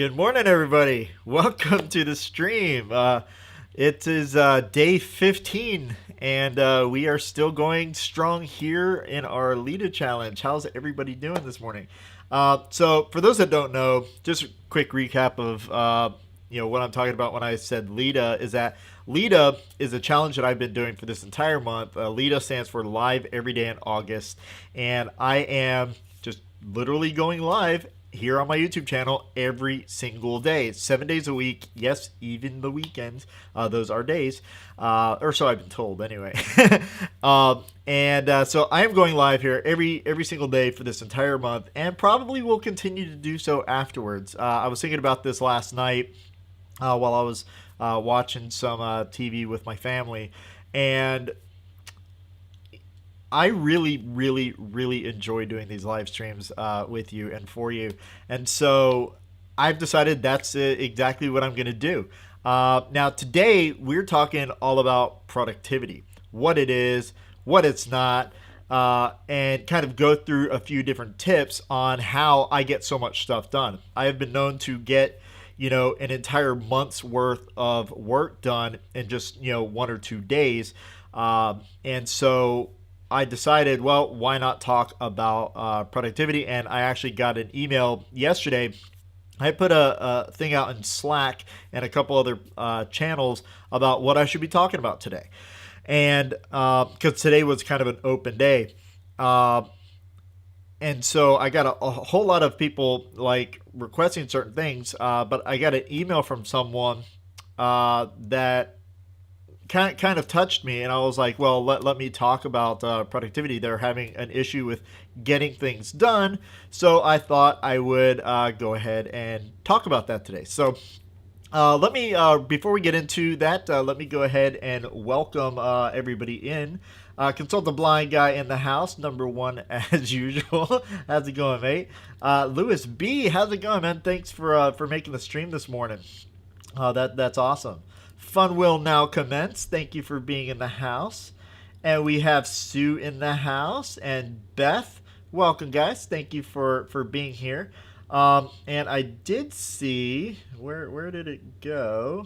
Good morning, everybody. Welcome to the stream. It is day 15, and we are still going strong here in our LEDA challenge. How's everybody doing this morning? So, for those that don't know, just a quick recap of what I'm talking about when I said LEDA is that LEDA is a challenge that I've been doing for this entire month. LEDA stands for Live Every Day in August, and I am just literally going live here on my YouTube channel every single day, 7 days a week. Yes, even the weekends. Those are days, or so I've been told anyway. So I am going live here every single day for this entire month, and probably will continue to do so afterwards. I was thinking about this last night while I was watching some TV with my family, and I really enjoy doing these live streams with you and for you. And so I've decided that's exactly what I'm going to do. Now, today we're talking all about productivity, what it is, what it's not, and kind of go through a few different tips on how I get so much stuff done. I have been known to get an entire month's worth of work done in just 1 or 2 days. And so I decided, well, why not talk about productivity? And I actually got an email yesterday. I put a thing out in Slack and a couple other channels about what I should be talking about today. And because today was kind of an open day. And so I got a whole lot of people like requesting certain things. But I got an email from someone that kind of touched me, and I was like, well, let me talk about productivity. They're having an issue with getting things done, so I thought I would go ahead and talk about that today. So let me, before we get into that, let me go ahead and welcome everybody in. Consult the blind guy in the house, number one as usual. How's it going, mate? Lewis B, how's it going, man? Thanks for making the stream this morning. That's awesome. Fun will now commence. Thank you for being in the house. And we have Sue in the house and Beth. Welcome, guys. Thank you for being here. And I did see, where did it go?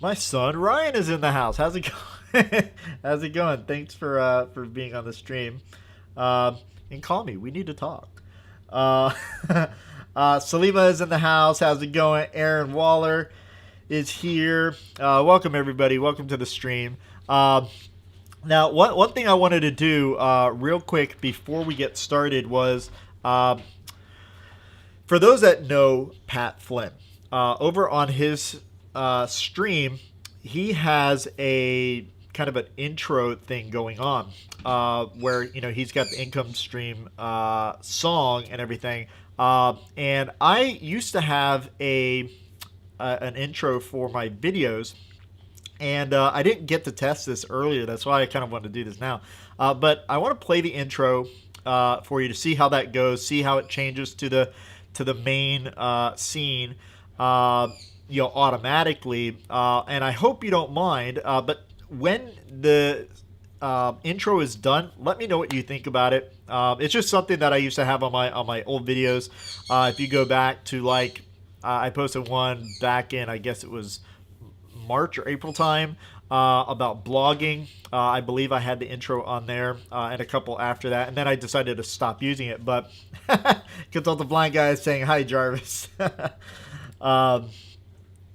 My son Ryan is in the house. How's it going? How's it going? Thanks for being on the stream. And call me. We need to talk. Salima is in the house. How's it going? Aaron Waller is here. Welcome, everybody. Welcome to the stream. Now, one thing I wanted to do real quick before we get started was, for those that know Pat Flynn, over on his stream, he has a kind of an intro thing going on where, he's got the income stream song and everything. And I used to have an intro for my videos, and I didn't get to test this earlier. That's why I kind of wanted to do this now. But I want to play the intro for you to see how that goes, see how it changes to the main scene, automatically. And I hope you don't mind. But when the intro is done, let me know what you think about it. It's just something that I used to have on my old videos. If you go back to I posted one back in, I guess it was March or April time, about blogging. I believe I had the intro on there, and a couple after that, and then I decided to stop using it. But Consult the blind guy is saying hi, Jarvis.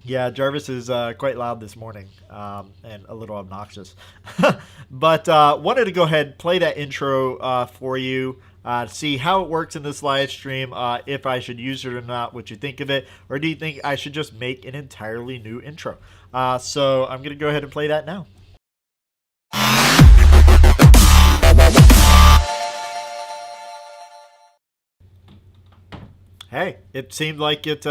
Yeah, Jarvis is quite loud this morning, and a little obnoxious. But wanted to go ahead and play that intro for you. See how it works in this live stream, if I should use it or not, what you think of it, or do you think I should just make an entirely new intro? So I'm going to go ahead and play that now. Hey, it seemed like it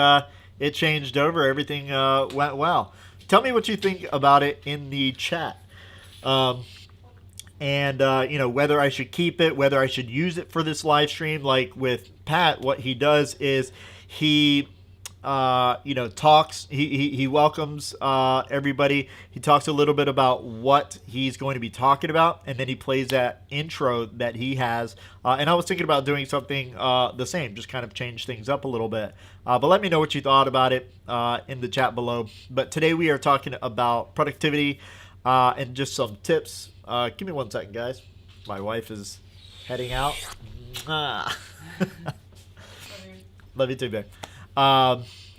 changed over. Everything went well. Tell me what you think about it in the chat. And whether I should keep it, whether I should use it for this live stream. Like with Pat, what he does is he talks. He welcomes everybody. He talks a little bit about what he's going to be talking about, and then he plays that intro that he has. And I was thinking about doing something the same, just kind of change things up a little bit. But let me know what you thought about it in the chat below. But today we are talking about productivity and just some tips. Give me 1 second, guys. My wife is heading out. Love you too, babe.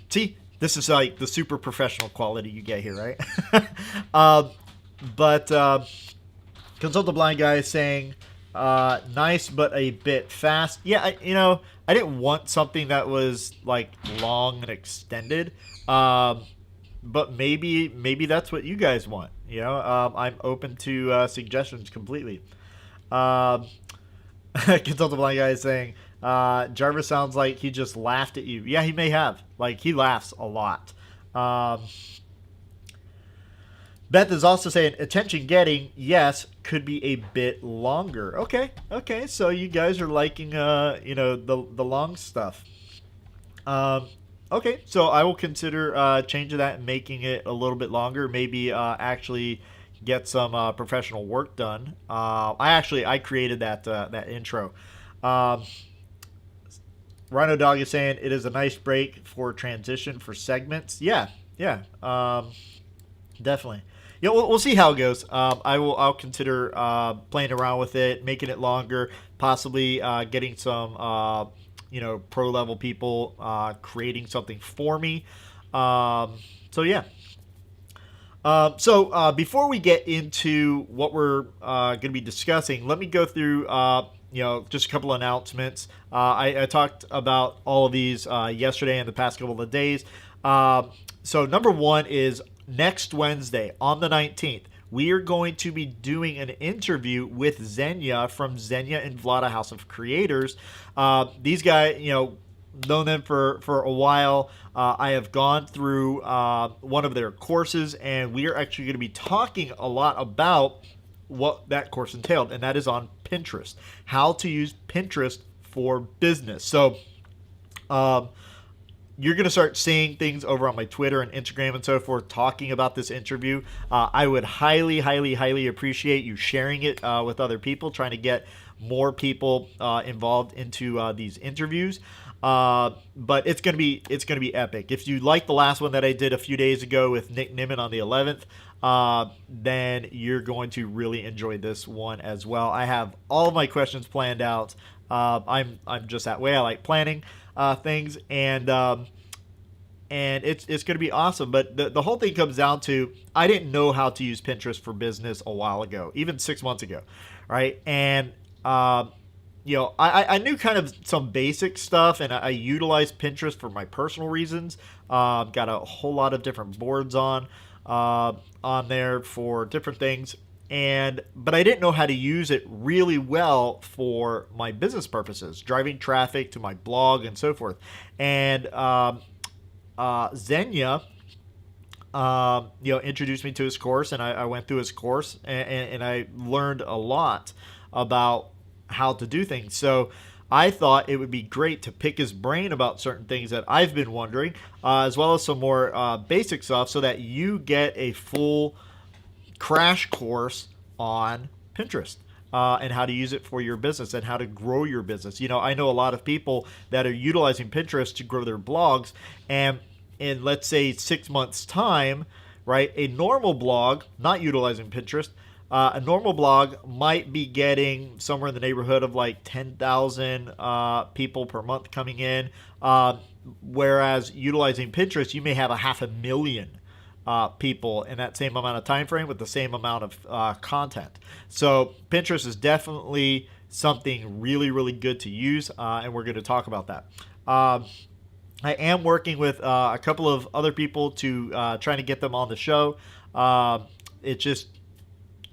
See, this is like the super professional quality you get here, right? But Consult the Blind Guy is saying, nice but a bit fast. Yeah, I didn't want something that was like long and extended. But maybe that's what you guys want. I'm open to suggestions completely. Consult the Blind Guy is saying, Jarvis sounds like he just laughed at you. Yeah, he may have. Like, he laughs a lot. Beth is also saying, attention getting, yes, could be a bit longer. Okay, so you guys are liking, the long stuff. Okay, so I will consider changing that and making it a little bit longer. Maybe actually get some professional work done. I created that intro. Rhino Dog is saying it is a nice break for transition for segments. Yeah, definitely. Yeah, we'll see how it goes. I'll consider playing around with it, making it longer, possibly getting some pro level people creating something for me. So yeah. So before we get into what we're going to be discussing, let me go through just a couple announcements. I talked about all of these yesterday and the past couple of days. So number one is next Wednesday on the 19th, we are going to be doing an interview with 𝐁𝐄𝐒 from 𝐁𝐄𝐒 and Vlada House of Creators. These guys, known them for a while. I have gone through one of their courses, and we are actually going to be talking a lot about what that course entailed, and that is on Pinterest. How to use Pinterest for business. So you're going to start seeing things over on my Twitter and Instagram and so forth talking about this interview. I would highly, highly, highly appreciate you sharing it with other people, trying to get more people involved into these interviews. But it's gonna be epic. If you like the last one that I did a few days ago with Nick Nimmin on the 11th, then you're going to really enjoy this one as well. I have all of my questions planned out. I'm just that way. I like planning things, and it's going to be awesome. But the whole thing comes down to, I didn't know how to use Pinterest for business a while ago, even 6 months ago, right? And I knew kind of some basic stuff, and I utilized Pinterest for my personal reasons. Got a whole lot of different boards on there for different things, but I didn't know how to use it really well for my business purposes, driving traffic to my blog and so forth. And 𝐁𝐄𝐒, introduced me to his course, and I went through his course, and I learned a lot about how to do things. So I thought it would be great to pick his brain about certain things that I've been wondering, as well as some more basic stuff, so that you get a full crash course on Pinterest and how to use it for your business and how to grow your business. I know a lot of people that are utilizing Pinterest to grow their blogs, and in, let's say, 6 months' time, right, a normal blog not utilizing Pinterest, a normal blog might be getting somewhere in the neighborhood of like 10,000 people per month coming in, whereas utilizing Pinterest, you may have 500,000 people in that same amount of time frame with the same amount of content. So Pinterest is definitely something really, really good to use, and we're going to talk about that. I am working with a couple of other people to trying to get them on the show. It's just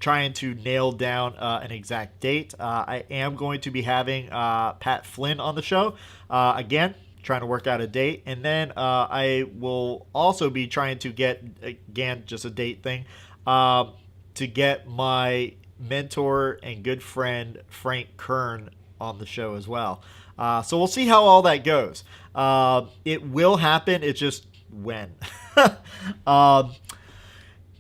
trying to nail down an exact date. I am going to be having Pat Flynn on the show. Again, trying to work out a date. And then I will also be trying to get, again, just a date thing, to get my mentor and good friend Frank Kern on the show as well. So we'll see how all that goes. It will happen. It's just when. um,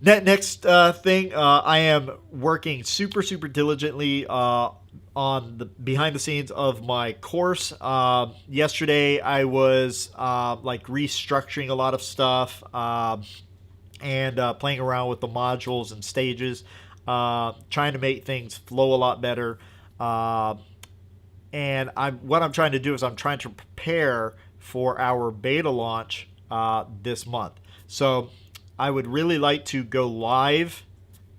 Next thing, I am working super diligently on the behind the scenes of my course. Yesterday, I was like restructuring a lot of stuff and playing around with the modules and stages, trying to make things flow a lot better. And what I'm trying to do is I'm trying to prepare for our beta launch this month. So I would really like to go live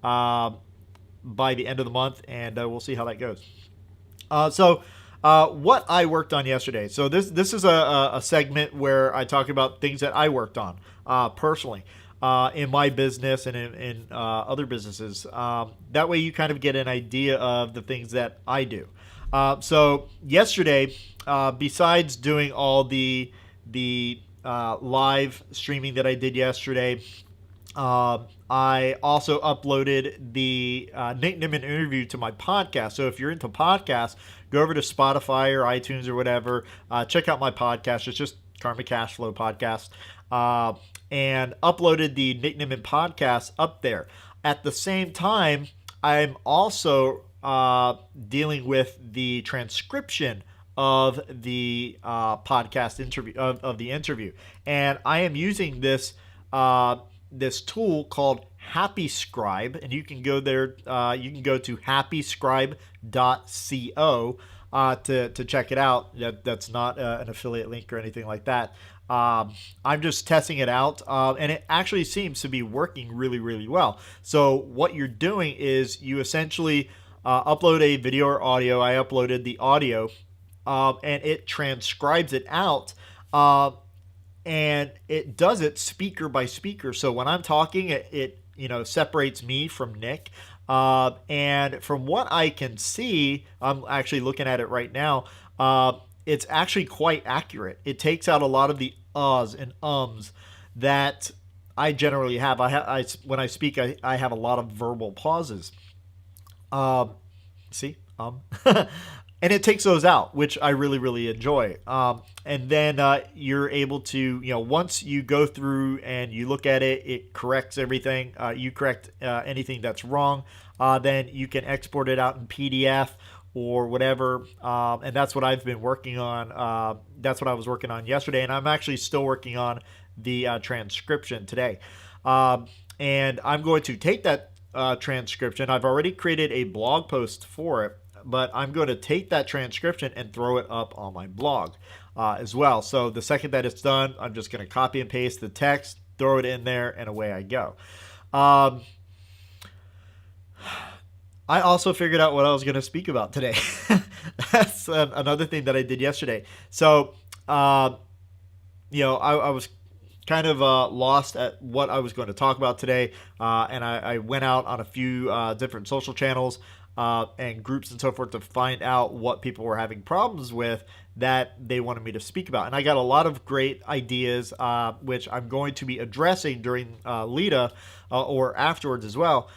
by the end of the month, and we'll see how that goes. So what I worked on yesterday. So this is a segment where I talk about things that I worked on personally in my business and in other businesses. That way you kind of get an idea of the things that I do. So yesterday, besides doing all the live streaming that I did yesterday, I also uploaded the Nick Nimmin interview to my podcast. So if you're into podcasts, go over to Spotify or iTunes or whatever. Check out my podcast. It's just Karma Cash Flow Podcast. And uploaded the Nick Nimmin podcast up there. At the same time, I'm also dealing with the transcription of the podcast interview of the interview, and I am using this this tool called HappyScribe, and you can go there. You can go to happyscribe.co to check it out. That's not an affiliate link or anything like that. I'm just testing it out, and it actually seems to be working really well. So what you're doing is you essentially upload a video or audio. I uploaded the audio, and it transcribes it out, and it does it speaker by speaker. So when I'm talking, it separates me from Nick. And from what I can see, I'm actually looking at it right now. It's actually quite accurate. It takes out a lot of the uhs and ums that I generally have. When I speak, I have a lot of verbal pauses. And it takes those out, which I really enjoy. And then you're able to, once you go through and you look at it, it corrects everything. You correct anything that's wrong. Then you can export it out in PDF or whatever. And that's what I've been working on. That's what I was working on yesterday. And I'm actually still working on the transcription today. And I'm going to take that transcription. I've already created a blog post for it, but I'm going to take that transcription and throw it up on my blog as well. So the second that it's done, I'm just going to copy and paste the text, throw it in there, and away I go. I also figured out what I was going to speak about today. That's another thing that I did yesterday. So, I was kind of lost at what I was going to talk about today, and I went out on a few different social channels and groups and so forth to find out what people were having problems with that they wanted me to speak about. And I got a lot of great ideas, which I'm going to be addressing during LEDA or afterwards as well.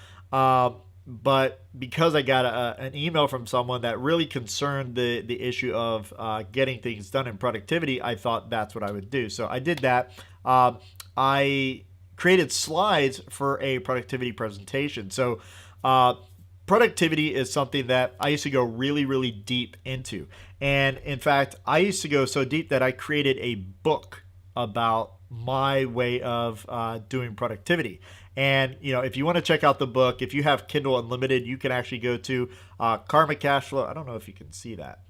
But because I got an email from someone that really concerned the issue of getting things done in productivity, I thought that's what I would do. So I did that. I created slides for a productivity presentation. So productivity is something that I used to go really deep into. And in fact, I used to go so deep that I created a book about my way of doing productivity. And, if you want to check out the book, if you have Kindle Unlimited, you can actually go to Karma Cash Flow. I don't know if you can see that.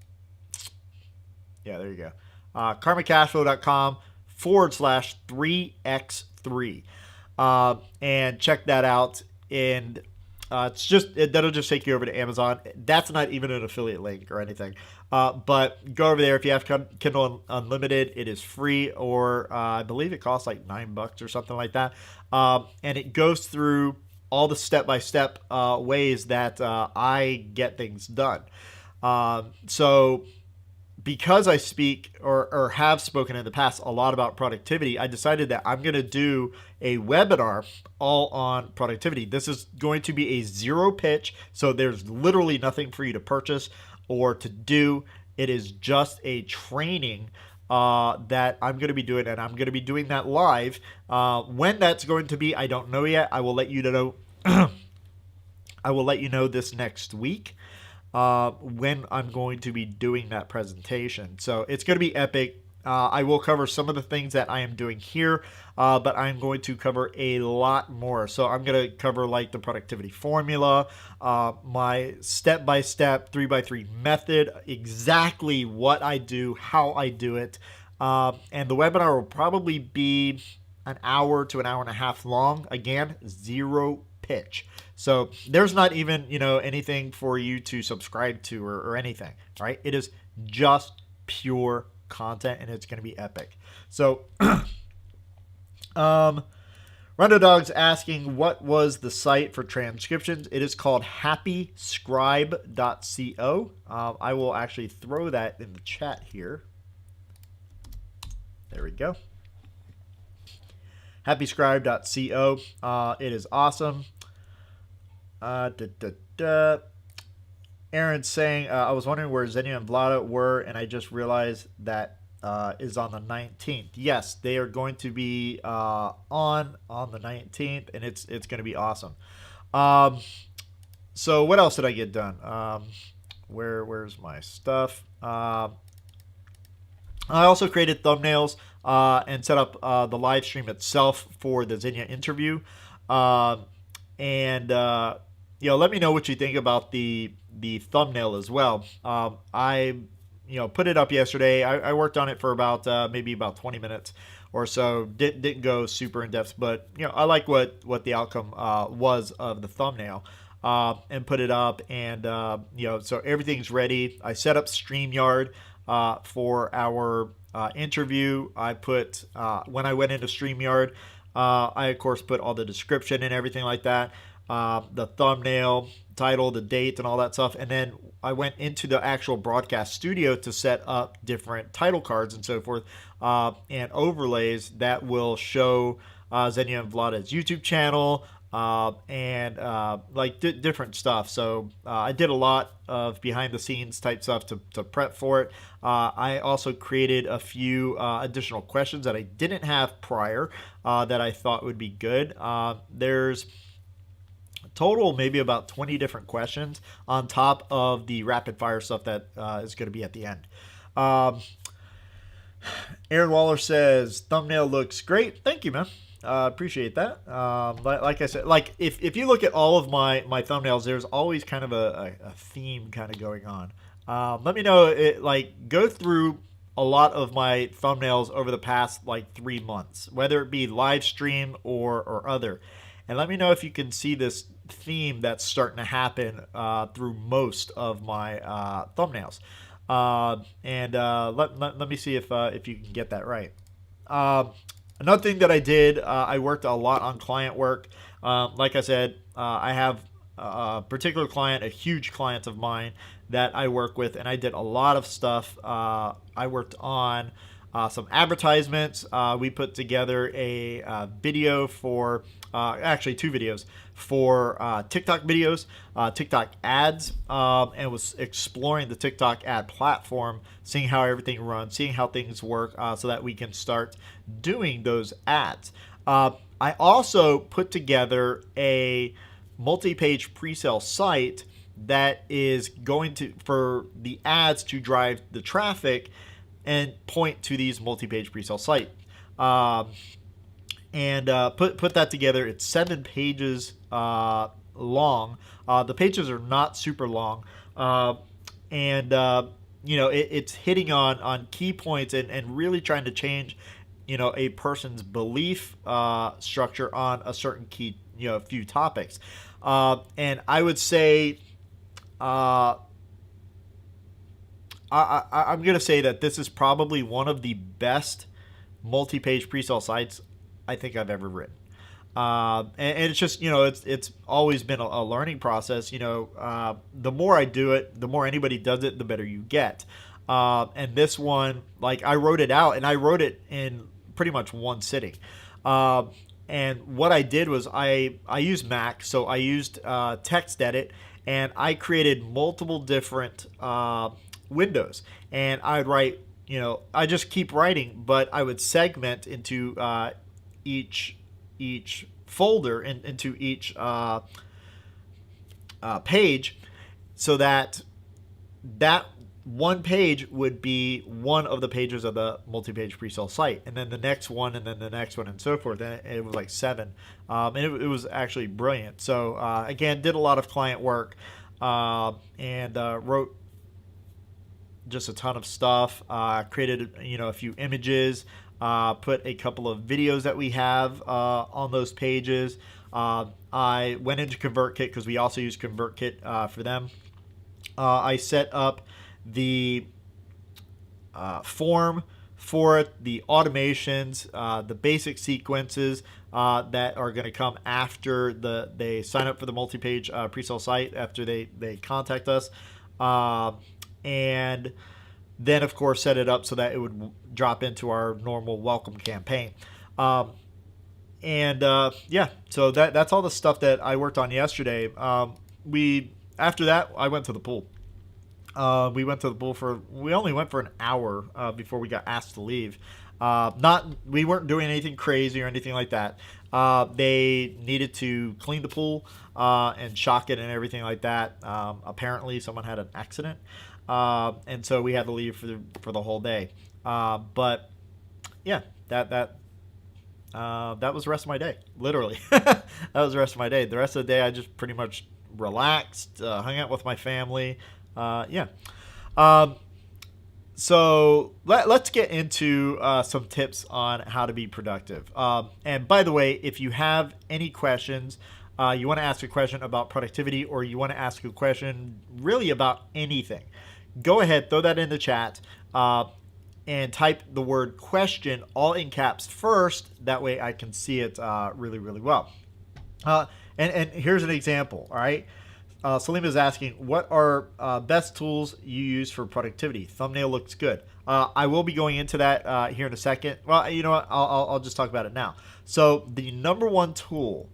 Yeah, there you go. karmacashflow.com/3x3. And check that out. And that'll just take you over to Amazon. That's not even an affiliate link or anything. But go over there. If you have Kindle Unlimited, it is free, or I believe it costs like $9 or something like that. And it goes through all the step-by-step ways that I get things done. So because I speak or have spoken in the past a lot about productivity, I decided that I'm going to do a webinar all on productivity. This is going to be a zero pitch, so there's literally nothing for you to purchase or to do. It is just a training that I'm going to be doing, and I'm going to be doing that live. When that's going to be, I don't know yet. I will let you know. I will let you know this next week when I'm going to be doing that presentation. So it's going to be epic. I will cover some of the things that I am doing here, but I'm going to cover a lot more. So I'm going to cover like the productivity formula, my step-by-step 3x3 method, exactly what I do, how I do it. And the webinar will probably be an hour to an hour and a half long. Again, zero pitch. So there's not even, anything for you to subscribe to or anything, right? It is just pure content, and it's going to be epic. So Rondo Dog's asking, what was the site for transcriptions? It is called happyscribe.co. I will actually throw that in the chat here. There we go. happyscribe.co. It is awesome. Aaron's saying, I was wondering where Xenia and Vlada were, and I just realized that is on the 19th. Yes, they are going to be on the 19th, and it's going to be awesome. So what else did I get done? Where's my stuff? I also created thumbnails and set up the live stream itself for the Xenia interview. Let me know what you think about the thumbnail as well. I put it up yesterday. I worked on it for about maybe about 20 minutes or so. Didn't go super in depth, but I like what the outcome was of the thumbnail, and put it up, and so everything's ready. I set up StreamYard for our interview. I put when I went into StreamYard, I of course put all the description and everything like that. The thumbnail, title, the date, and all that stuff. And then I went into the actual broadcast studio to set up different title cards and so forth, and overlays that will show Xenia and Vlada's YouTube channel, and different stuff. So I did a lot of behind the scenes type stuff to prep for it. I also created a few additional questions that I didn't have prior that I thought would be good. There's total maybe about 20 different questions on top of the rapid fire stuff that is going to be at the end. Aaron Waller says thumbnail looks great. Thank you, man. Appreciate that. Like I said, like if you look at all of my thumbnails, there's always kind of a theme kind of going on. Let me know go through a lot of my thumbnails over the past 3 months, whether it be live stream or other. And let me know if you can see this theme that's starting to happen through most of my thumbnails. Let me see if you can get that right. Another thing that I did, I worked a lot on client work. Like I said, I have a particular client, a huge client of mine that I work with, and I did a lot of stuff. I worked on some advertisements. We put together a video for, actually 2 videos for TikTok videos, TikTok ads, and was exploring the TikTok ad platform, seeing how everything runs, seeing how things work, so that we can start doing those ads. I also put together a multi-page pre-sale site that is going to, for the ads to drive the traffic and point to these multi-page pre-sale site. Put that together. It's 7 pages long. The pages are not super long, it's hitting on key points and really trying to change a person's belief structure on a certain key few topics. And I would say I'm going to say that this is probably one of the best multi-page pre-sale sites I think I've ever written. And it's just, it's always been a learning process. The more I do it, the more anybody does it, the better you get. And this one, I wrote it out, and I wrote it in pretty much one sitting. And what I did was I used Mac, so I used text edit, and I created multiple different windows, and I'd write, I just keep writing, but I would segment into each folder into each page, so that one page would be one of the pages of the multi-page pre-sale site, and then the next one, and then the next one, and so forth. And it was like 7, and it was actually brilliant. So again, did a lot of client work, and wrote just a ton of stuff. Created a few images, put a couple of videos that we have on those pages. I went into ConvertKit because we also use ConvertKit for them. I set up the form for it, the automations, the basic sequences that are going to come after they sign up for the multi-page pre-sale site, after they contact us, and then of course set it up so that it would drop into our normal welcome campaign. Yeah, so that's all the stuff that I worked on yesterday. After that, I went to the pool. We went to the pool we only went for an hour before we got asked to leave. We weren't doing anything crazy or anything like that. They needed to clean the pool and shock it and everything like that. Apparently, someone had an accident, and so we had to leave for the whole day. But yeah, that was the rest of my day. Literally, that was the rest of my day. The rest of the day, I just pretty much relaxed, hung out with my family. So let's get into some tips on how to be productive. And by the way, if you have any questions, you want to ask a question about productivity, or you want to ask a question really about anything, go ahead, throw that in the chat, and type the word question all in caps first. That way I can see it really, really well. And here's an example, all right? Salim is asking, what are best tools you use for productivity? Thumbnail looks good. I will be going into that here in a second. Well, you know what? I'll just talk about it now. So the number one tool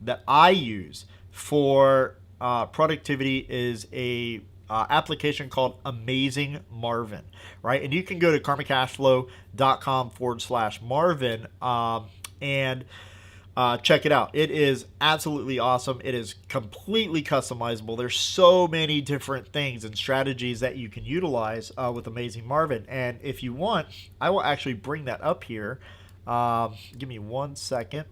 that I use for productivity is a application called Amazing Marvin, right? And you can go to karmacashflow.com/Marvin and check it out. It is absolutely awesome. It is completely customizable. There's so many different things and strategies that you can utilize with Amazing Marvin. And if you want, I will actually bring that up here. Give me 1 second.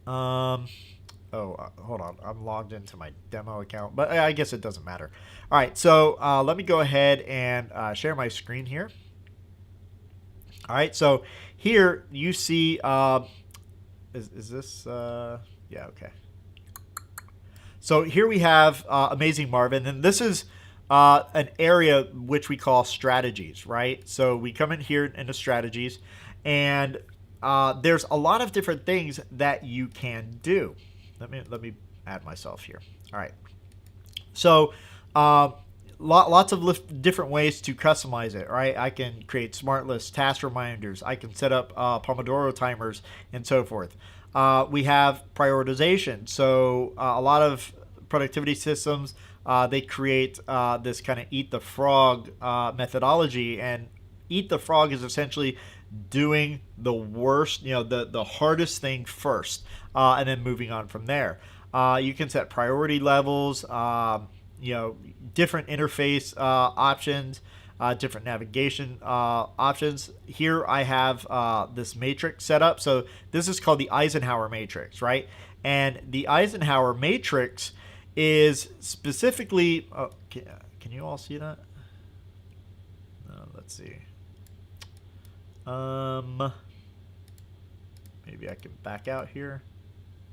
Hold on. I'm logged into my demo account, but I guess it doesn't matter. All right, so let me go ahead and share my screen here. All right, so here you see, is this, yeah, okay. So here we have Amazing Marvin, and this is an area which we call strategies, right? So we come in here into strategies, and there's a lot of different things that you can do. Let me add myself here. All right. So lots of different ways to customize it, right? I can create smart lists, task reminders. I can set up Pomodoro timers and so forth. We have prioritization. So a lot of productivity systems, they create this kind of eat the frog methodology, and eat the frog is essentially doing the worst, the hardest thing first, and then moving on from there. You can set priority levels, different interface options, different navigation options. Here I have this matrix set up. So this is called the Eisenhower matrix, right? And the Eisenhower matrix is specifically, can you all see that? Let's see. Maybe I can back out here.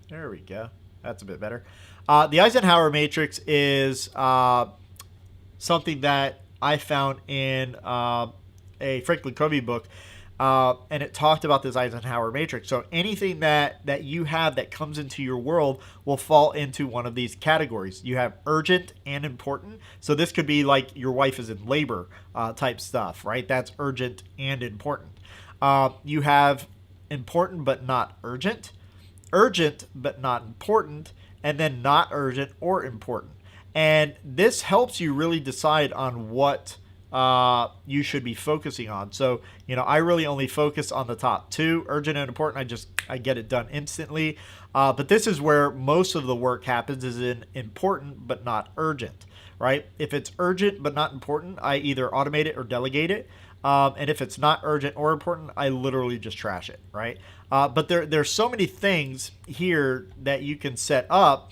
There we go. That's a bit better. The Eisenhower matrix is something that I found in a Franklin Covey book, and it talked about this Eisenhower matrix. So anything that you have that comes into your world will fall into one of these categories. You have urgent and important. So this could be like your wife is in labor type stuff, right? That's urgent and important. You have important but not urgent, urgent but not important, and then not urgent or important. And this helps you really decide on what you should be focusing on. So, I really only focus on the top two, urgent and important. I get it done instantly. But this is where most of the work happens, is in important but not urgent, right? If it's urgent but not important, I either automate it or delegate it. And if it's not urgent or important, I literally just trash it, right? But there's so many things here that you can set up.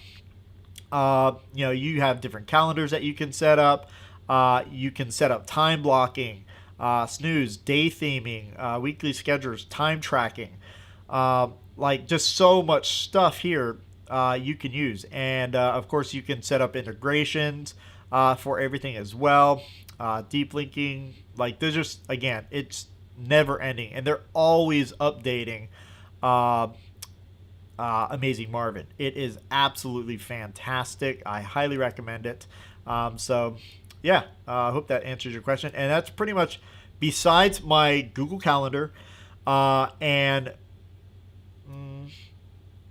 You have different calendars that you can set up. You can set up time blocking, snooze, day theming, weekly schedules, time tracking, like just so much stuff here you can use. And of course, you can set up integrations for everything as well. Deep linking, like there's just, again, it's never ending, and they're always updating Amazing Marvin. It is absolutely fantastic. I highly recommend it. So yeah, I hope that answers your question. And that's pretty much, besides my Google Calendar, and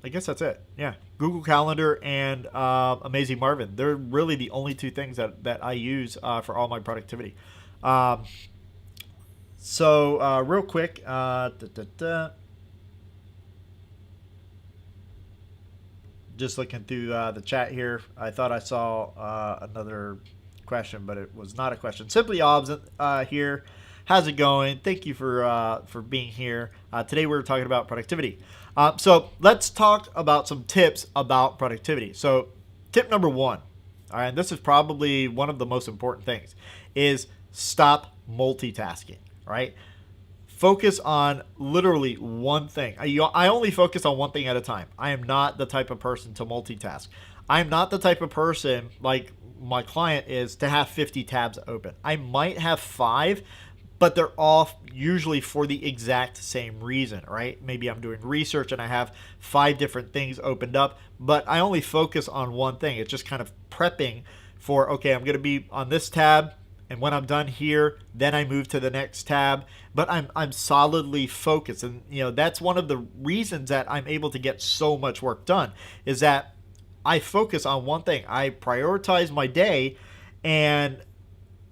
I guess that's it. Yeah, Google Calendar and Amazing Marvin. They're really the only two things that I use for all my productivity. So real quick, just looking through the chat here, I thought I saw another question, but it was not a question. Simply OBS here. How's it going? Thank you for being here. Today we're talking about productivity. So let's talk about some tips about productivity. So tip number one, all right, and this is probably one of the most important things, is stop multitasking, right? Focus on literally one thing. I only focus on one thing at a time. I am not the type of person to multitask. I'm not the type of person like my client is to have 50 tabs open. I might have 5, but they're all usually for the exact same reason, right? Maybe I'm doing research and I have 5 different things opened up, but I only focus on one thing. It's just kind of prepping for, okay, I'm going to be on this tab, and when I'm done here, then I move to the next tab. But I'm solidly focused, and that's one of the reasons that I'm able to get so much work done, is that I focus on one thing. I prioritize my day, and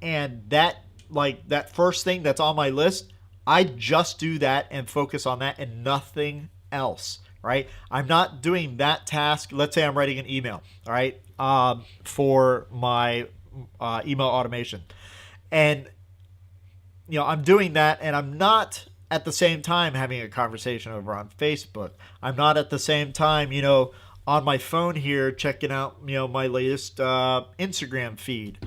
that, like, that first thing that's on my list, I just do that and focus on that and nothing else, right? I'm not doing that task. Let's say I'm writing an email, all right, for my email automation. And, I'm doing that, and I'm not at the same time having a conversation over on Facebook. I'm not at the same time, on my phone here checking out, my latest Instagram feed.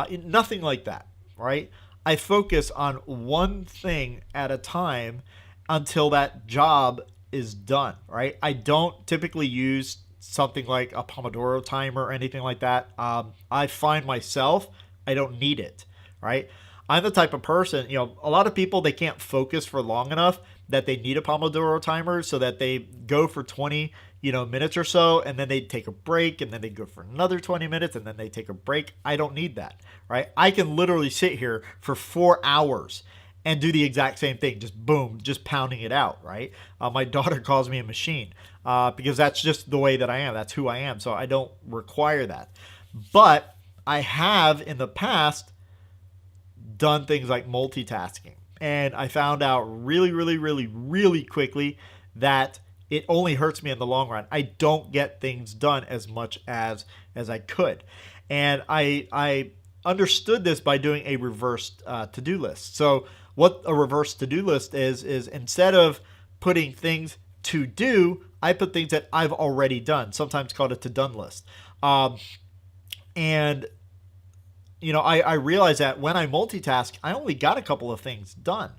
Nothing like that, right? I focus on one thing at a time until that job is done, right? I don't typically use something like a Pomodoro timer or anything like that. I find myself, I don't need it, right? I'm the type of person, a lot of people, they can't focus for long enough that they need a Pomodoro timer, so that they go for 20 minutes or so, and then they take a break, and then they go for another 20 minutes, and then they take a break. I don't need that, right? I can literally sit here for 4 hours and do the exact same thing, just boom, just pounding it out, right? My daughter calls me a machine because that's just the way that I am. That's who I am, so I don't require that. But I have in the past done things like multitasking, and I found out really, really, really, really quickly that it only hurts me in the long run. I don't get things done as much as I could, and I understood this by doing a reverse to-do list. So what a reverse to-do list is instead of putting things to do, I put things that I've already done, sometimes called a to-done list. And I realized that when I multitask, I only got a couple of things done.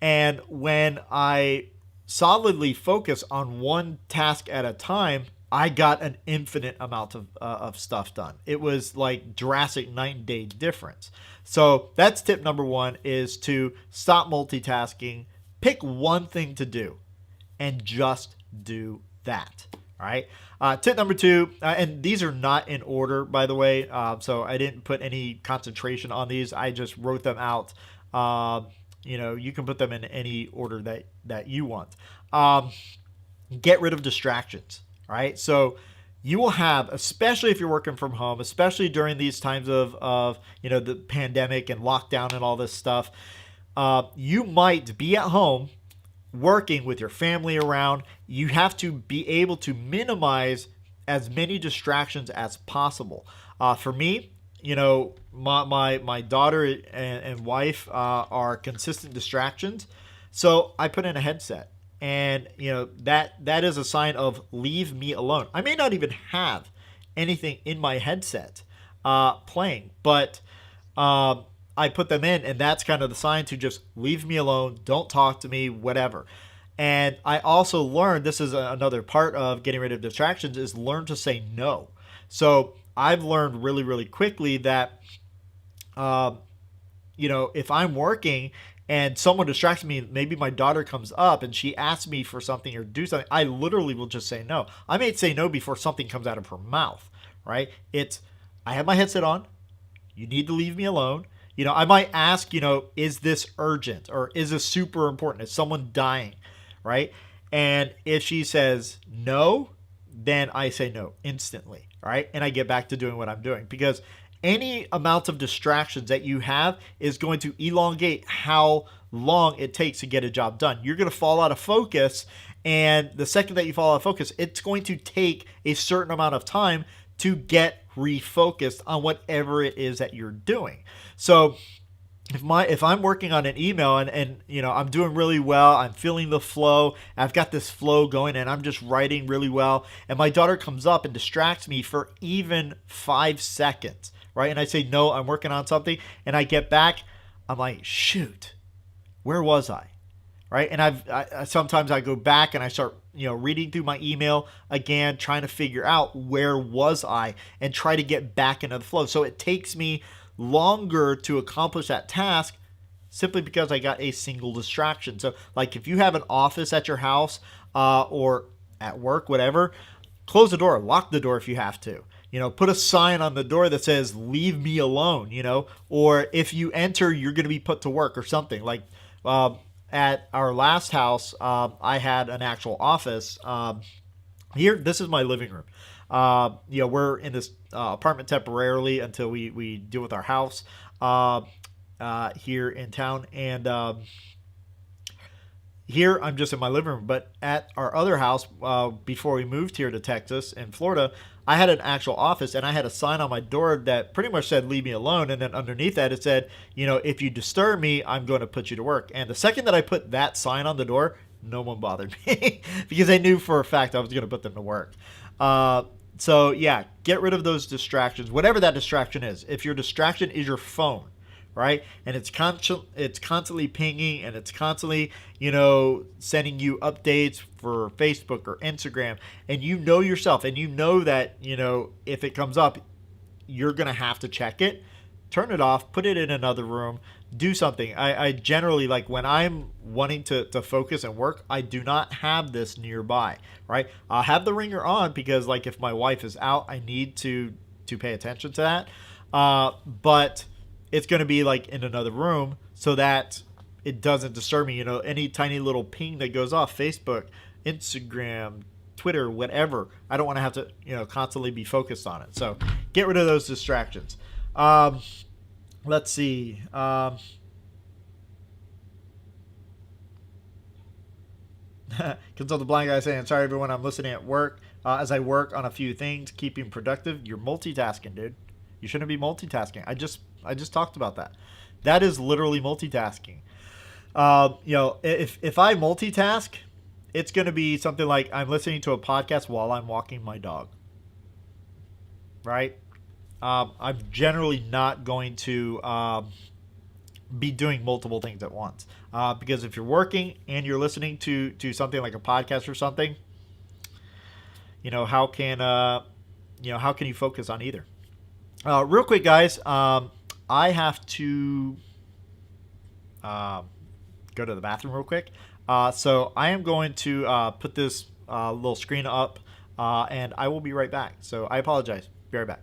And when I solidly focus on one task at a time, I got an infinite amount of stuff done. It was like drastic night and day difference. So that's tip number one, is to stop multitasking, pick one thing to do, and just do that. All right. Tip number two, and these are not in order, by the way, so I didn't put any concentration on these. I just wrote them out. You can put them in any order that you want. Get rid of distractions. All right. So you will have, especially if you're working from home, especially during these times of the pandemic and lockdown and all this stuff, you might be at home working with your family around. You have to be able to minimize as many distractions as possible. For me, my daughter and wife are consistent distractions, so I put in a headset, and that is a sign of leave me alone. I may not even have anything in my headset playing, but I put them in, and that's kind of the sign to just leave me alone, don't talk to me, whatever. And I also learned, this is another part of getting rid of distractions, is learn to say no. So I've learned really, really quickly that, if I'm working and someone distracts me, maybe my daughter comes up and she asks me for something or do something, I literally will just say no. I may say no before something comes out of her mouth, right? I have my headset on. You need to leave me alone. I might ask, is this urgent, or is this super important? Is someone dying, right? And if she says no, then I say no instantly, right? And I get back to doing what I'm doing, because any amount of distractions that you have is going to elongate how long it takes to get a job done. You're going to fall out of focus, and the second that you fall out of focus, it's going to take a certain amount of time to get refocused on whatever it is that you're doing. So if I'm working on an email and I'm doing really well, I'm feeling the flow, I've got this flow going, and I'm just writing really well, and my daughter comes up and distracts me for even 5 seconds, right? And I say, no, I'm working on something, and I get back, I'm like, shoot, where was I? Right? And I sometimes I go back and I start, reading through my email again, trying to figure out where was I, and try to get back into the flow. So it takes me longer to accomplish that task simply because I got a single distraction. So like if you have an office at your house or at work, whatever, close the door, lock the door if you have to. Put a sign on the door that says, leave me alone, or if you enter, you're going to be put to work or something. Like at our last house, I had an actual office. Here, this is my living room. We're in this apartment temporarily until we deal with our house here in town. And here, I'm just in my living room. But at our other house, before we moved here to Texas and Florida, I had an actual office, and I had a sign on my door that pretty much said, leave me alone. And then underneath that, it said, if you disturb me, I'm going to put you to work. And the second that I put that sign on the door, no one bothered me because I knew for a fact I was going to put them to work. So yeah, get rid of those distractions, whatever that distraction is. If your distraction is your phone, right, and it's constantly pinging, and it's constantly, sending you updates for Facebook or Instagram, and yourself, and that, if it comes up, you're going to have to check it, turn it off, put it in another room, do something. I generally, like when I'm wanting to focus and work, I do not have this nearby, right? I'll have the ringer on because like if my wife is out, I need to pay attention to that. But it's going to be like in another room so that it doesn't disturb me. Any tiny little ping that goes off, Facebook, Instagram, Twitter, whatever, I don't want to have to, constantly be focused on it. So get rid of those distractions. Let's see. Consult the blind guy saying, sorry everyone, I'm listening at work as I work on a few things, keeping productive. You're multitasking, dude. You shouldn't be multitasking. I just talked about that. That is literally multitasking. If I multitask, it's going to be something like I'm listening to a podcast while I'm walking my dog. Right? I'm generally not going to be doing multiple things at once. Because if you're working and you're listening to something like a podcast or something, how can you focus on either? Real quick, guys, I have to go to the bathroom real quick. So I am going to put this little screen up, and I will be right back. So I apologize. Be right back.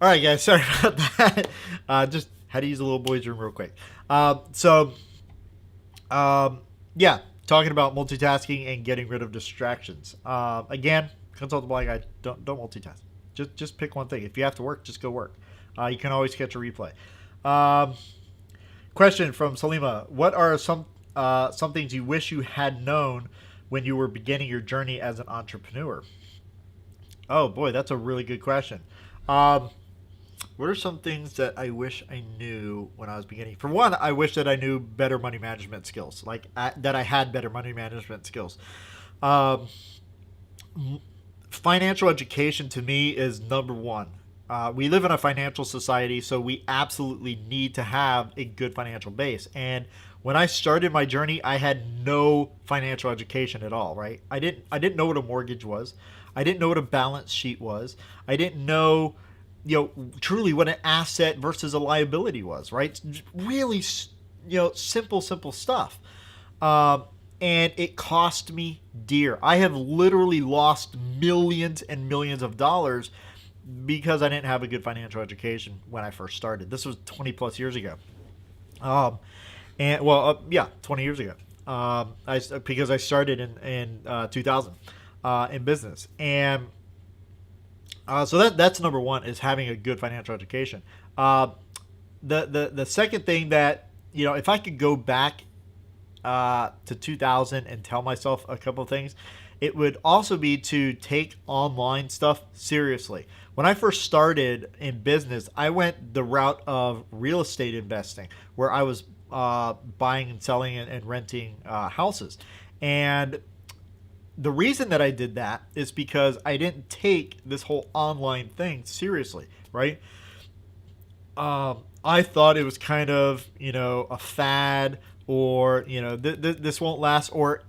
All right, guys. Sorry about that. Just had to use the little boy's room real quick. Yeah, talking about multitasking and getting rid of distractions. Again, consult the blind guy. Don't multitask. Just pick one thing. If you have to work, just go work. You can always catch a replay. Question from Salima: what are some things you wish you had known when you were beginning your journey as an entrepreneur? Oh boy, that's a really good question. What are some things that I wish I knew when I was beginning? For one, I wish that I knew better money management skills, that I had better money management skills. Financial education to me is number one. We live in a financial society, so we absolutely need to have a good financial base. And when I started my journey, I had no financial education at all, right? I didn't know what a mortgage was. I didn't know what a balance sheet was. I didn't know, truly what an asset versus a liability was, right? Really, simple stuff. And it cost me dear. I have literally lost millions and millions of dollars because I didn't have a good financial education when I first started. This was 20 plus years ago. 20 years ago. Because I started in 2000 in business. And so that's number one, is having a good financial education. The second thing that, if I could go back to 2000 and tell myself a couple of things, it would also be to take online stuff seriously. When I first started in business, I went the route of real estate investing, where I was buying and selling and renting houses. And the reason that I did that is because I didn't take this whole online thing seriously, right? I thought it was kind of, a fad, or, this won't last, or,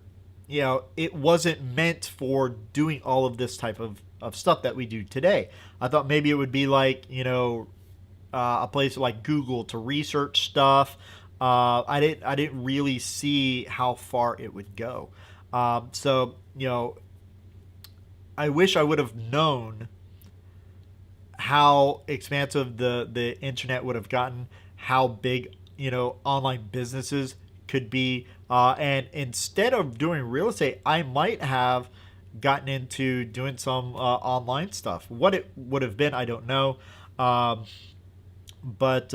it wasn't meant for doing all of this type of stuff that we do today. I thought maybe it would be like, a place like Google to research stuff. I didn't really see how far it would go. So, I wish I would have known how expansive the internet would have gotten, how big, online businesses could be. And instead of doing real estate, I might have gotten into doing some online stuff. What it would have been, I don't know. But those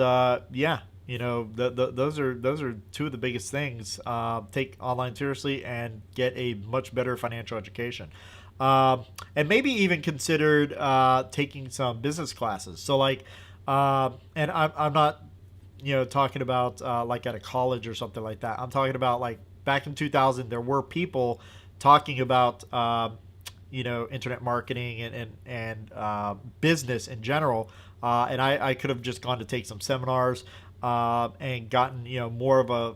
are two of the biggest things. Take online seriously and get a much better financial education. And maybe even considered taking some business classes. So and I'm not, talking about like at a college or something like that. I'm talking about like back in 2000, there were people talking about, internet marketing and business in general. And I could have just gone to take some seminars and gotten, more of a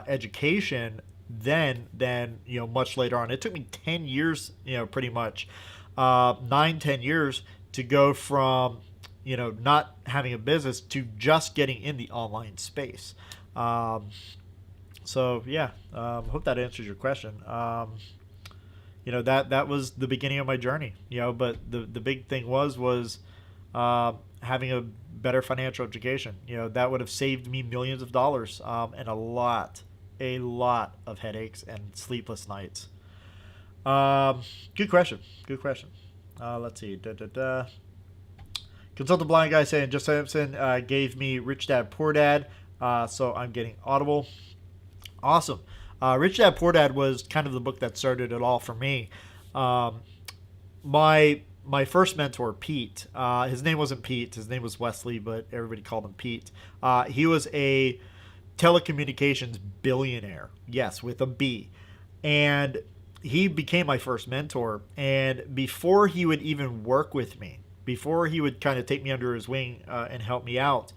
education than much later on. It took me 10 years, pretty much 9-10 years to go from not having a business to just getting in the online space. So yeah, hope that answers your question. That was the beginning of my journey, but the big thing was having a better financial education. That would have saved me millions of dollars, and a lot of headaches and sleepless nights. Good question. Let's see. Consult the blind guy saying, Just Simpson gave me Rich Dad Poor Dad, so I'm getting Audible. Awesome. Rich Dad Poor Dad was kind of the book that started it all for me. My first mentor, Pete, his name wasn't Pete, his name was Wesley, but everybody called him Pete. He was a telecommunications billionaire, yes, with a B. And he became my first mentor. And before he would even work with me, before he would kind of take me under his wing and help me out,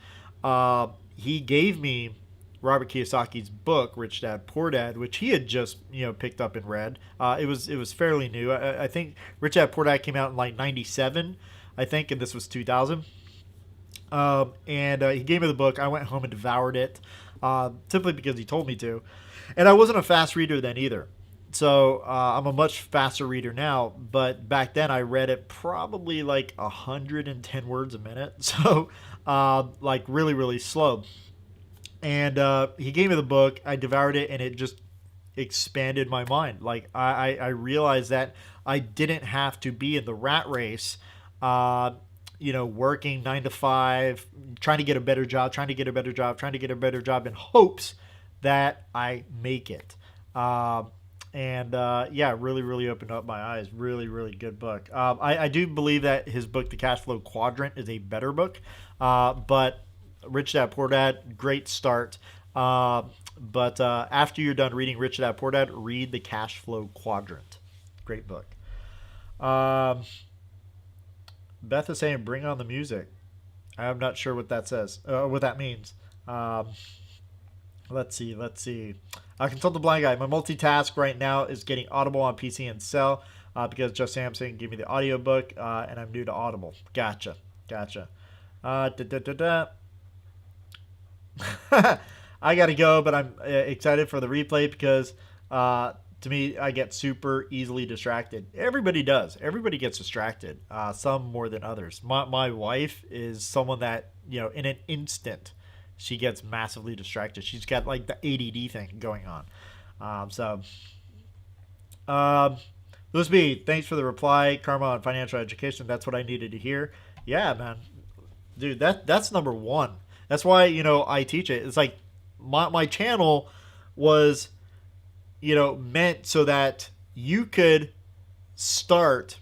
he gave me Robert Kiyosaki's book, Rich Dad Poor Dad, which he had just picked up and read. It was fairly new. I think Rich Dad Poor Dad came out in like '97, I think, and this was 2000. And he gave me the book. I went home and devoured it, simply because he told me to. And I wasn't a fast reader then either. So I'm a much faster reader now, but back then I read it probably like 110 words a minute. So like really, really slow. And he gave me the book. I devoured it, and it just expanded my mind. Like I realized that I didn't have to be in the rat race, working 9 to 5, trying to get a better job, trying to get a better job, trying to get a better job in hopes that I make it. Yeah, really, really opened up my eyes. Really, really good book. I do believe that his book, The Cash Flow Quadrant, is a better book. But Rich Dad Poor Dad, great start. But after you're done reading Rich Dad Poor Dad, read The Cash Flow Quadrant. Great book. Beth is saying, "Bring on the music." I'm not sure what that says. What that means. Let's see. I consult the blind guy. My multitask right now is getting Audible on PC and Cell because Joe Samson gave me the audiobook and I'm new to Audible. Gotcha. I got to go, but I'm excited for the replay because to me, I get super easily distracted. Everybody does. Everybody gets distracted, some more than others. My wife is someone that, in an instant, she gets massively distracted. She's got like the ADD thing going on. Louis B, thanks for the reply. Karma on financial education. That's what I needed to hear. Yeah, man. Dude, that's number one. That's why, I teach it. It's like my channel was, meant so that you could start,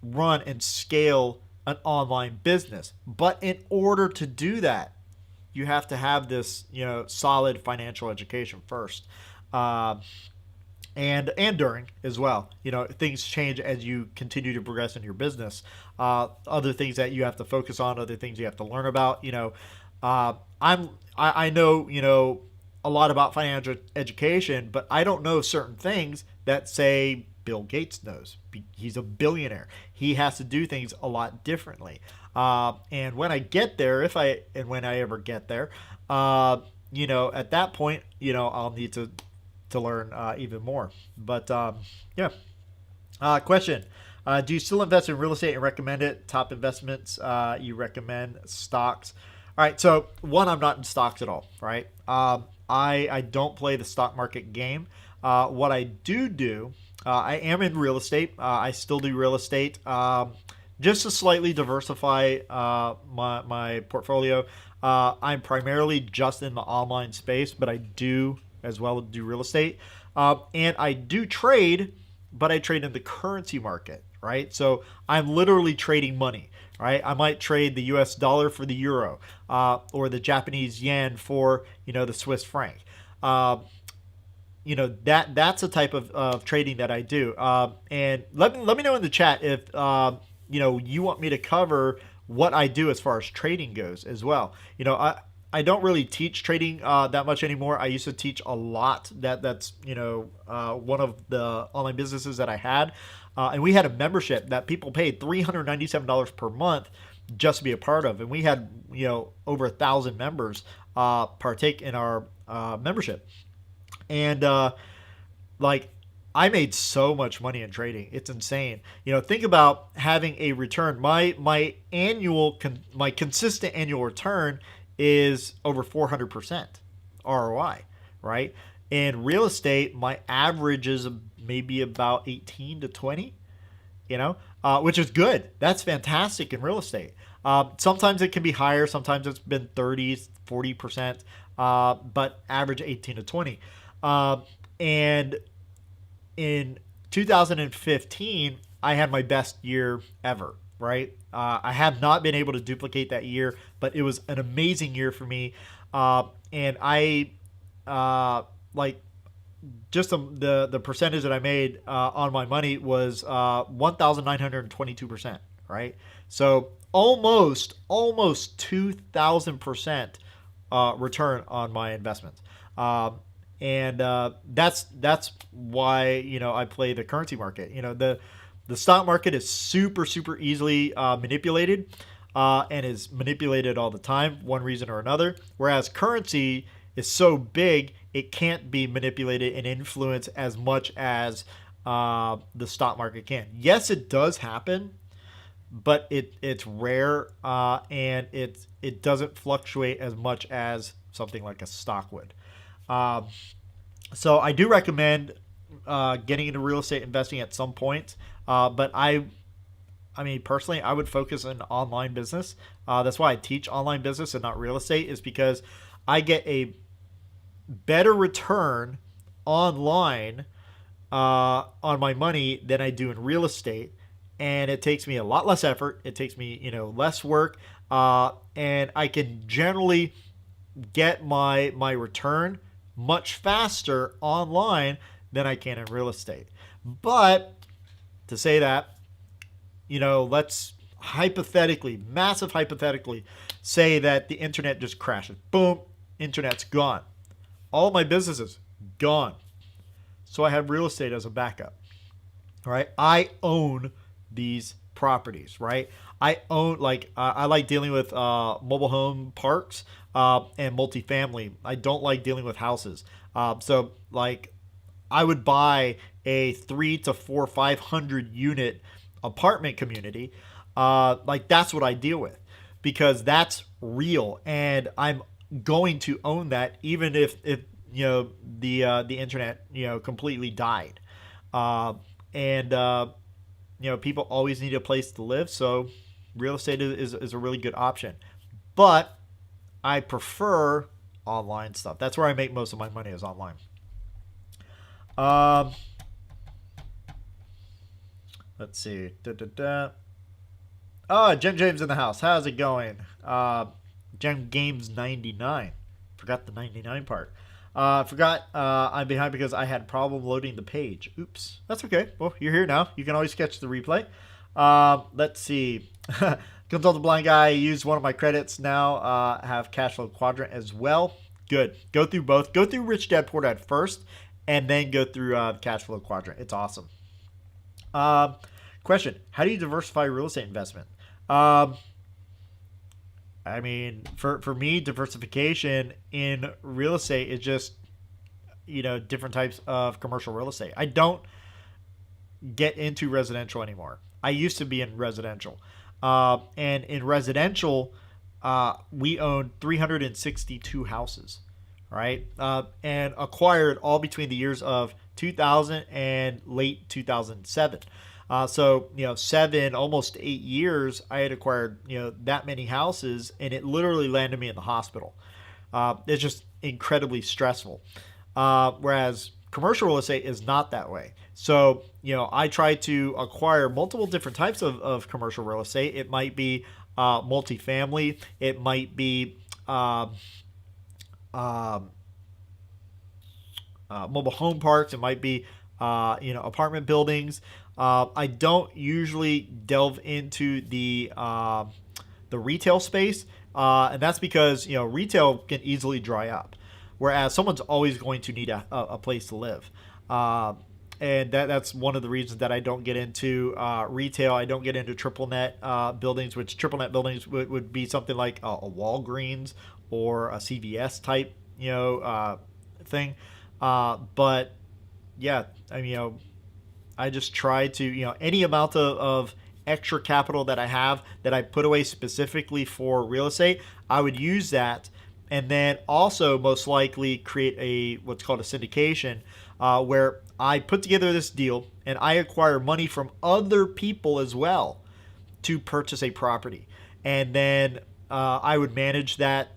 run, and scale an online business. But in order to do that, you have to have this, solid financial education first. And during as well. Things change as you continue to progress in your business. Other things that you have to focus on, other things you have to learn about. I know, a lot about financial education, but I don't know certain things that, say, Bill Gates knows. He's a billionaire. He has to do things a lot differently. And when I get there, when I ever get there, at that point, I'll need to learn even more. But yeah. Question: do you still invest in real estate and recommend it? Top investments you recommend? Stocks? All right. So one, I'm not in stocks at all. Right. I don't play the stock market game. What I do, I am in real estate. I still do real estate. Just to slightly diversify my portfolio. I'm primarily just in the online space, but I do as well do real estate. And I do trade, but I trade in the currency market, right? So I'm literally trading money, right? I might trade the US dollar for the euro or the Japanese yen for, the Swiss franc. That's a type of trading that I do. And let me know in the chat if you want me to cover what I do as far as trading goes as well. I don't really teach trading that much anymore. I used to teach a lot. That's one of the online businesses that I had, and we had a membership that people paid $397 per month just to be a part of, and we had over 1,000 members partake in our membership, and I made so much money in trading. It's insane. Think about having a return. My consistent annual return is over 400% ROI, right? In real estate, my average is maybe about 18 to 20, which is good. That's fantastic in real estate. Sometimes it can be higher. Sometimes it's been 30, 40%, but average 18 to 20. And in 2015, I had my best year ever, right? I have not been able to duplicate that year, but it was an amazing year for me. And I just the percentage that I made on my money was 1,922%, right? So almost 2,000% return on my investments. And that's why I play the currency market. The stock market is super easily manipulated, and is manipulated all the time, one reason or another. Whereas currency is so big it can't be manipulated and influenced as much as the stock market can. Yes, it does happen, but it's rare, and it doesn't fluctuate as much as something like a stock would. So I do recommend getting into real estate investing at some point, but I mean, personally, I would focus on online business. That's why I teach online business and not real estate, is because I get a better return online on my money than I do in real estate. And it takes me a lot less effort. It takes me, less work. And I can generally get my return much faster online than I can in real estate. But to say that, let's massive hypothetically say that the internet just crashes. Boom, internet's gone. All my businesses gone. So I have real estate as a backup. All right. I own these properties, right? I own, I like dealing with mobile home parks and multifamily. I don't like dealing with houses. So I would buy a 300 to 500 unit apartment community. That's what I deal with, because that's real, and I'm going to own that even if the internet completely died. People always need a place to live, so real estate is a really good option. But I prefer online stuff. That's where I make most of my money, is online. Let's see. Oh, Jim James in the house. How's it going? Jim Games 99. Forgot the 99 part. Forgot I'm behind because I had a problem loading the page. Oops. That's okay. Well, you're here now. You can always catch the replay. Let's see. Consult the Blind Guy. Use one of my credits now. Have Cash Flow Quadrant as well. Good. Go through both. Go through Rich Dad Poor Dad first, and then go through Cash Flow Quadrant. It's awesome. Question: how do you diversify real estate investment? I mean, for me, diversification in real estate is just, different types of commercial real estate. I don't get into residential anymore. I used to be in residential. And in residential, we owned 362 houses, right? And acquired all between the years of 2000 and late 2007. So, 7, almost 8 years, I had acquired, that many houses, and it literally landed me in the hospital. It's just incredibly stressful. Whereas commercial real estate is not that way. So, I try to acquire multiple different types of commercial real estate. It might be multifamily. It might be mobile home parks. It might be, apartment buildings. I don't usually delve into the retail space, and that's because retail can easily dry up, whereas someone's always going to need a place to live, and that's one of the reasons that I don't get into retail. I don't get into triple net buildings, which triple net buildings would be something like a Walgreens or a CVS type thing, but yeah, I mean, I just try to, any amount of extra capital that I have that I put away specifically for real estate, I would use that, and then also most likely create what's called a syndication, where I put together this deal and I acquire money from other people as well to purchase a property, and then I would manage that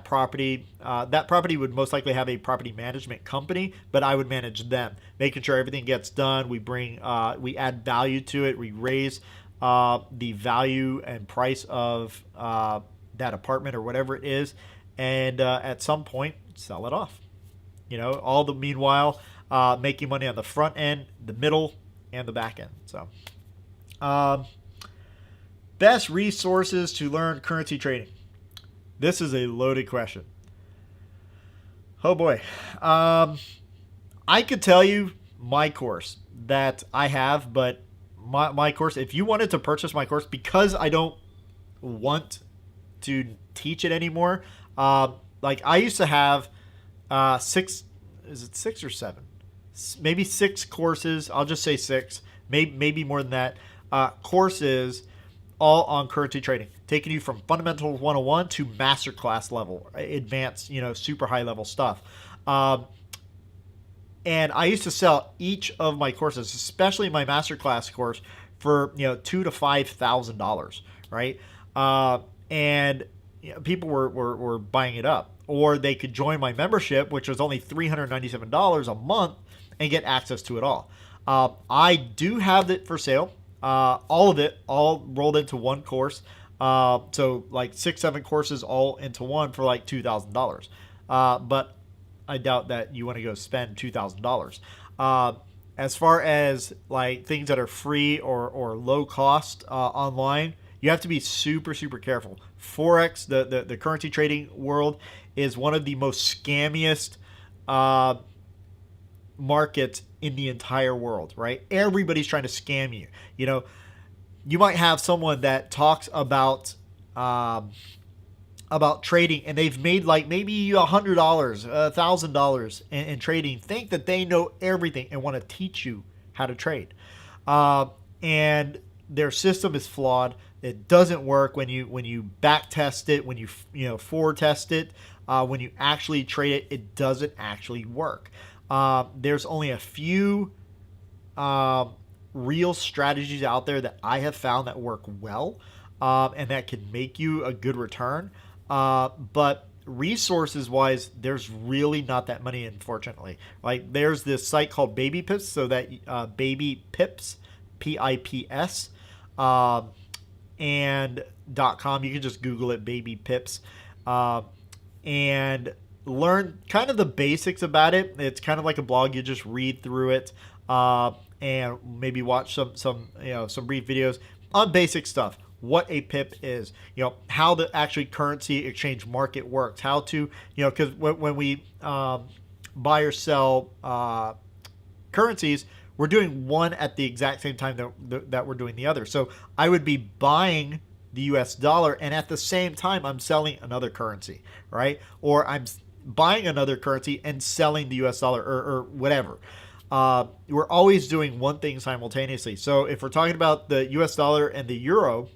property. That property would most likely have a property management company, but I would manage them, making sure everything gets done. We we add value to it. We raise the value and price of that apartment or whatever it is, and at some point sell it off. All the meanwhile making money on the front end, the middle, and the back end. So, best resources to learn currency trading. This is a loaded question. Oh boy. I could tell you my course that I have, but my course, if you wanted to purchase my course, because I don't want to teach it anymore, like I used to have six, is it 6 or 7? Maybe 6 courses. I'll just say 6, maybe more than that. Courses all on currency trading, taking you from fundamentals 101 to masterclass level, advanced, super high level stuff. And I used to sell each of my courses, especially my masterclass course, for $2,000 to $5,000, right? And people were buying it up, or they could join my membership, which was only $397 a month, and get access to it all. I do have it for sale. All of it, all rolled into one course. So like 6, 7 courses all into one for like $2,000. But I doubt that you want to go spend $2,000. As far as like things that are free or low cost online, you have to be super, super careful. Forex, the currency trading world, is one of the most scammiest markets in the entire world, right? Everybody's trying to scam you. You might have someone that talks about trading, and they've made like maybe $100, $1,000 in trading, think that they know everything and want to teach you how to trade. And their system is flawed. It doesn't work when you back test it, when you forward test it, when you actually trade it, it doesn't actually work. There's only a few real strategies out there that I have found that work well, and that can make you a good return. But resources wise, there's really not that many, unfortunately. Like there's this site called Baby Pips, so that Baby Pips, PIPS, and .com. You can just Google it, Baby Pips, and learn kind of the basics about it. It's kind of like a blog. You just read through it, and maybe watch some brief videos on basic stuff. What a pip is, how the actually currency exchange market works, how to, because when we buy or sell currencies, we're doing one at the exact same time that we're doing the other. So I would be buying the US dollar, and at the same time I'm selling another currency, right? Or I'm buying another currency and selling the US dollar, or whatever. We're always doing one thing simultaneously. So if we're talking about the US dollar and the euro,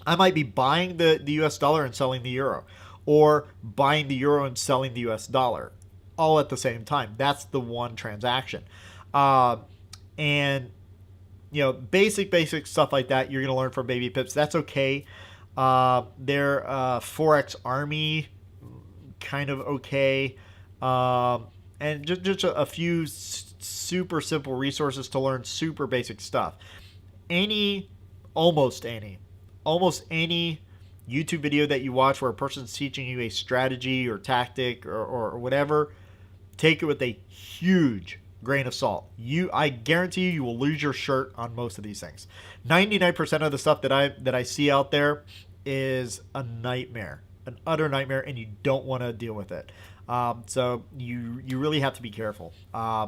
I might be buying the US dollar and selling the euro, or buying the euro and selling the US dollar, all at the same time. That's the one transaction. And basic stuff like that you're going to learn from Baby Pips. That's okay. Their Forex Army, kind of okay. And just a few super simple resources to learn super basic stuff. Almost any YouTube video that you watch where a person's teaching you a strategy or tactic or whatever, take it with a huge grain of salt. I guarantee you will lose your shirt on most of these things. 99% of the stuff that I see out there is a nightmare, an utter nightmare, and you don't want to deal with it. So you really have to be careful.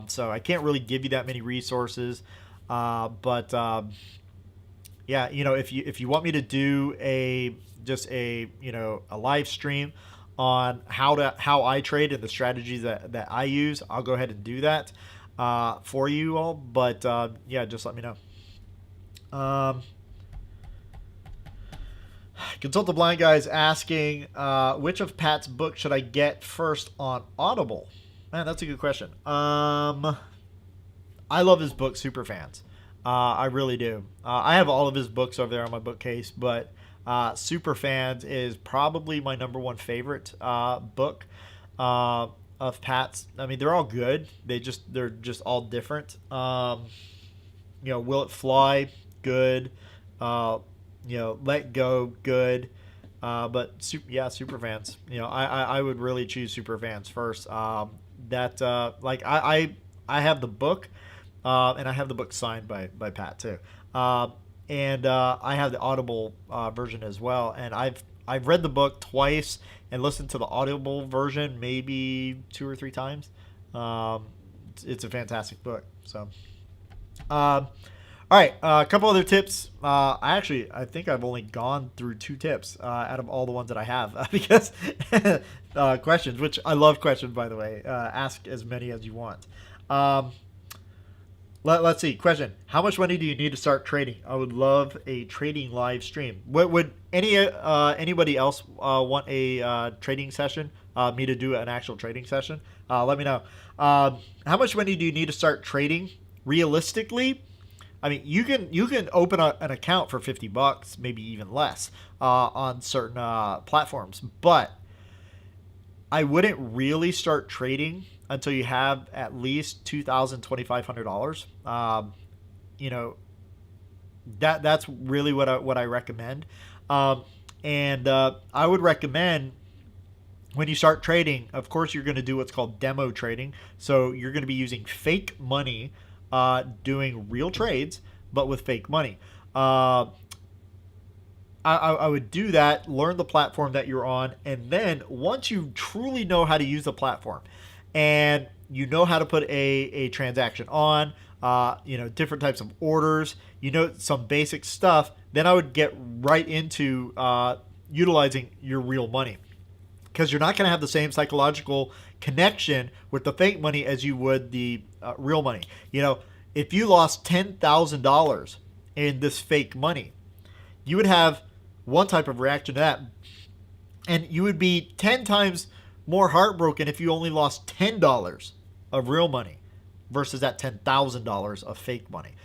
So I can't really give you that many resources, but yeah, if you want me to do a live stream on how I trade and the strategies that I use, I'll go ahead and do that for you all. But yeah, just let me know. Consult the Blind Guy is asking, which of Pat's books should I get first on Audible? Man, that's a good question. I love his book, Superfans. I really do. I have all of his books over there on my bookcase, but Superfans is probably my #1 favorite book of Pat's. I mean, they're all good. They're just all different. Will It Fly? Good. Let Go? Good. But Superfans. I would really choose Superfans first. I have the book. And I have the book signed by Pat too. And I have the Audible version as well. And I've read the book twice and listened to the Audible version maybe 2 or 3 times. It's a fantastic book. So, all All right, a couple other tips. I think I've only gone through 2 tips out of all the ones that I have because questions, which I love questions, by the way. Ask as many as you want. Um, let's see. Question: how much money do you need to start trading? I would love a trading live stream. Would anybody else want a trading session? Me to do an actual trading session? Let me know. How much money do you need to start trading? Realistically, I mean, you can open an account for $50, maybe even less, on certain platforms. But I wouldn't really start trading until you have at least $2,000 to $2,500. You know, that's really what I recommend. And I would recommend when you start trading, of course, you're going to do what's called demo trading. So you're going to be using fake money, doing real trades, but with fake money. I would do that, learn the platform that you're on, and then once you truly know how to use the platform and you know how to put a transaction on, different types of orders, some basic stuff, then I would get right into utilizing your real money. Because you're not going to have the same psychological connection with the fake money as you would the real money. If you lost $10,000 in this fake money, you would have one type of reaction to that. And you would be 10 times more heartbroken if you only lost $10 of real money versus that $10,000 of fake money.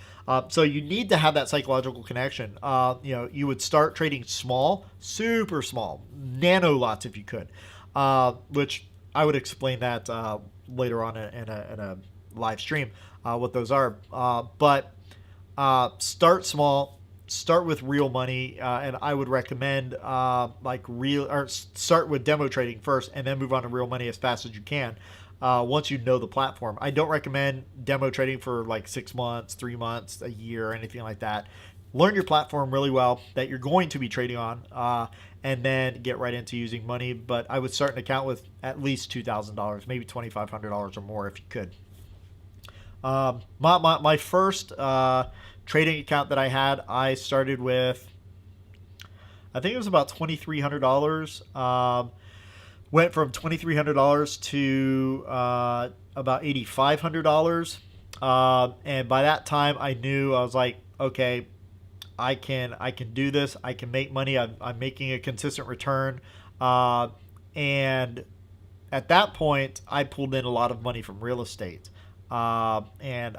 So you need to have that psychological connection. You would start trading small, super small, nano lots if you could, which I would explain that later on in a live stream, what those are. But start small, start with real money, and I would recommend start with demo trading first, and then move on to real money as fast as you can. Once you know the platform. I don't recommend demo trading for like 6 months, 3 months, a year, or anything like that. Learn your platform really well that you're going to be trading on, and then get right into using money. But I would start an account with at least $2,000, maybe $2,500 or more if you could. My first trading account that I had, I started with, I think it was about $2,300. Went from $2,300 to about $8,500, and by that time I knew, I was like, okay, I can do this. I can make money. I'm making a consistent return, and at that point I pulled in a lot of money from real estate, and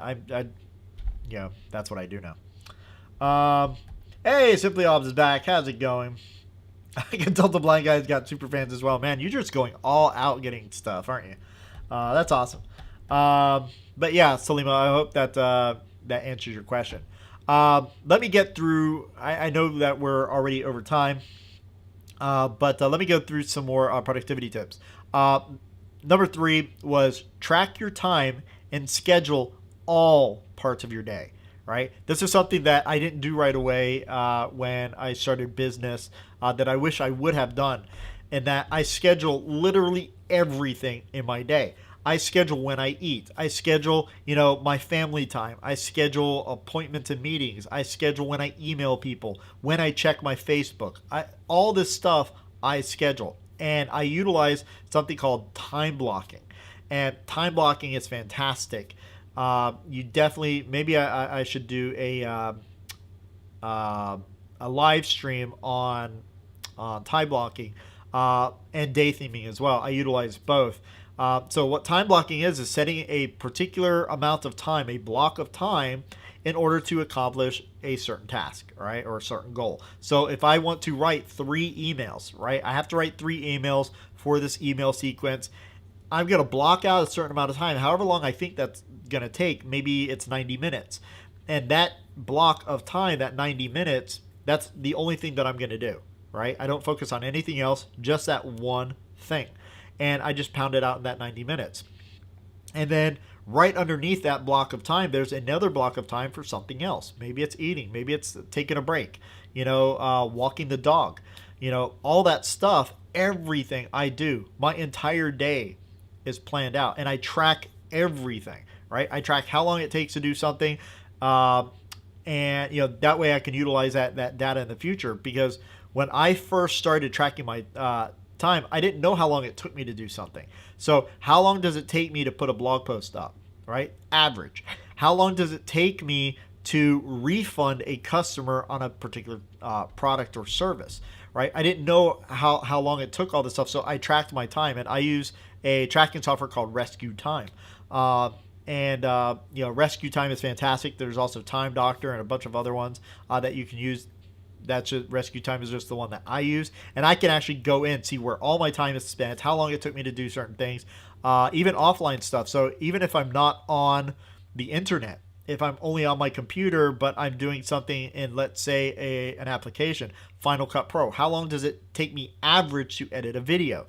that's what I do now. Hey, Simply Obs is back. How's it going? I can tell the blind guy's got super fans as well. Man, you're just going all out getting stuff, aren't you? That's awesome. But yeah, Salima, I hope that that answers your question. Let me get through. I know that we're already over time, but let me go through some more productivity tips. Number 3 was track your time and schedule all parts of your day. Right? This is something that I didn't do right away when I started business that I wish I would have done, and that I schedule literally everything in my day. I schedule when I eat. I schedule, my family time. I schedule appointments and meetings. I schedule when I email people, when I check my Facebook. All this stuff I schedule, and I utilize something called time blocking. And time blocking is fantastic. You definitely, maybe I should do a live stream on time blocking and day theming as well. I utilize both. So what time blocking is setting a particular amount of time, a block of time, in order to accomplish a certain task, right, or a certain goal. So if I want to write 3 emails, right, I have to write 3 emails for this email sequence. I'm going to block out a certain amount of time, however long I think that's going to take. Maybe it's 90 minutes. And that block of time, that 90 minutes, that's the only thing that I'm going to do, right? I don't focus on anything else, just that one thing. And I just pound it out in that 90 minutes. And then right underneath that block of time, there's another block of time for something else. Maybe it's eating. Maybe it's taking a break, walking the dog, all that stuff, everything I do, my entire day is planned out, and I track everything, right? I track how long it takes to do something, And that way I can utilize that data in the future, because when I first started tracking my time, I didn't know how long it took me to do something. So how long does it take me to put a blog post up, right? Average. How long does it take me to refund a customer on a particular product or service, right? I didn't know how long it took all this stuff, so I tracked my time, and I use a tracking software called Rescue Time. Rescue Time is fantastic. There's also Time Doctor and a bunch of other ones that you can use. Rescue Time is just the one that I use, and I can actually go in, see where all my time is spent, how long it took me to do certain things, even offline stuff. So even if I'm not on the internet, if I'm only on my computer, but I'm doing something in, let's say, an application, Final Cut Pro, how long does it take me average to edit a video?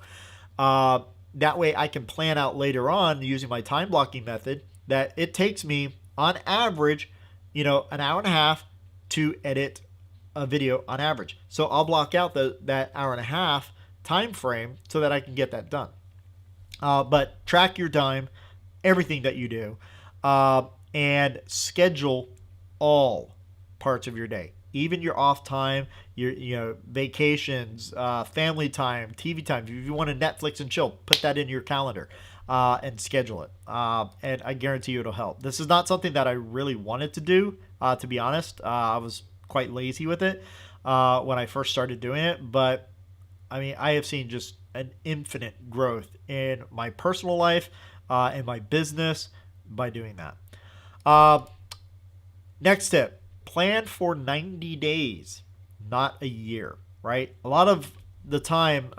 That way I can plan out later on, using my time blocking method, that it takes me on average, an hour and a half to edit a video on average. So I'll block out that hour and a half time frame so that I can get that done. But track your time, everything that you do, and schedule all parts of your day, even your off time, your vacations, family time, TV time. If you want to Netflix and chill, put that in your calendar and schedule it. And I guarantee you it'll help. This is not something that I really wanted to do, to be honest. I was quite lazy with it when I first started doing it, but I mean, I have seen just an infinite growth in my personal life and my business by doing that. Next tip, plan for 90 days, not a year, right? A lot of the time,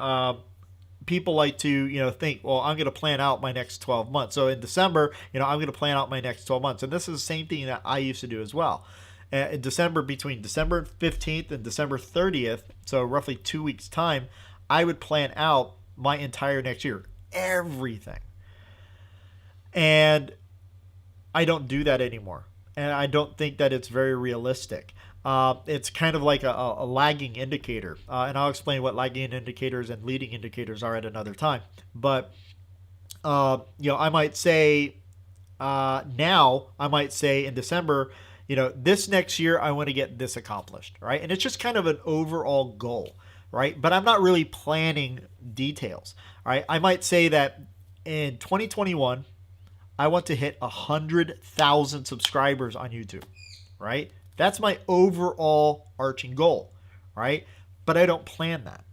people like to, think, well, I'm going to plan out my next 12 months. So in December, I'm going to plan out my next 12 months. And this is the same thing that I used to do as well. In December, between December 15th and December 30th, so roughly 2 weeks time, I would plan out my entire next year, everything. And I don't do that anymore. And I don't think that it's very realistic. It's kind of like a lagging indicator. And I'll explain what lagging indicators and leading indicators are at another time. But, I might say in December, this next year, I want to get this accomplished, right? And it's just kind of an overall goal, right? But I'm not really planning details, right? I might say that in 2021, I want to hit 100,000 subscribers on YouTube, right? That's my overall arching goal, right? But I don't plan that,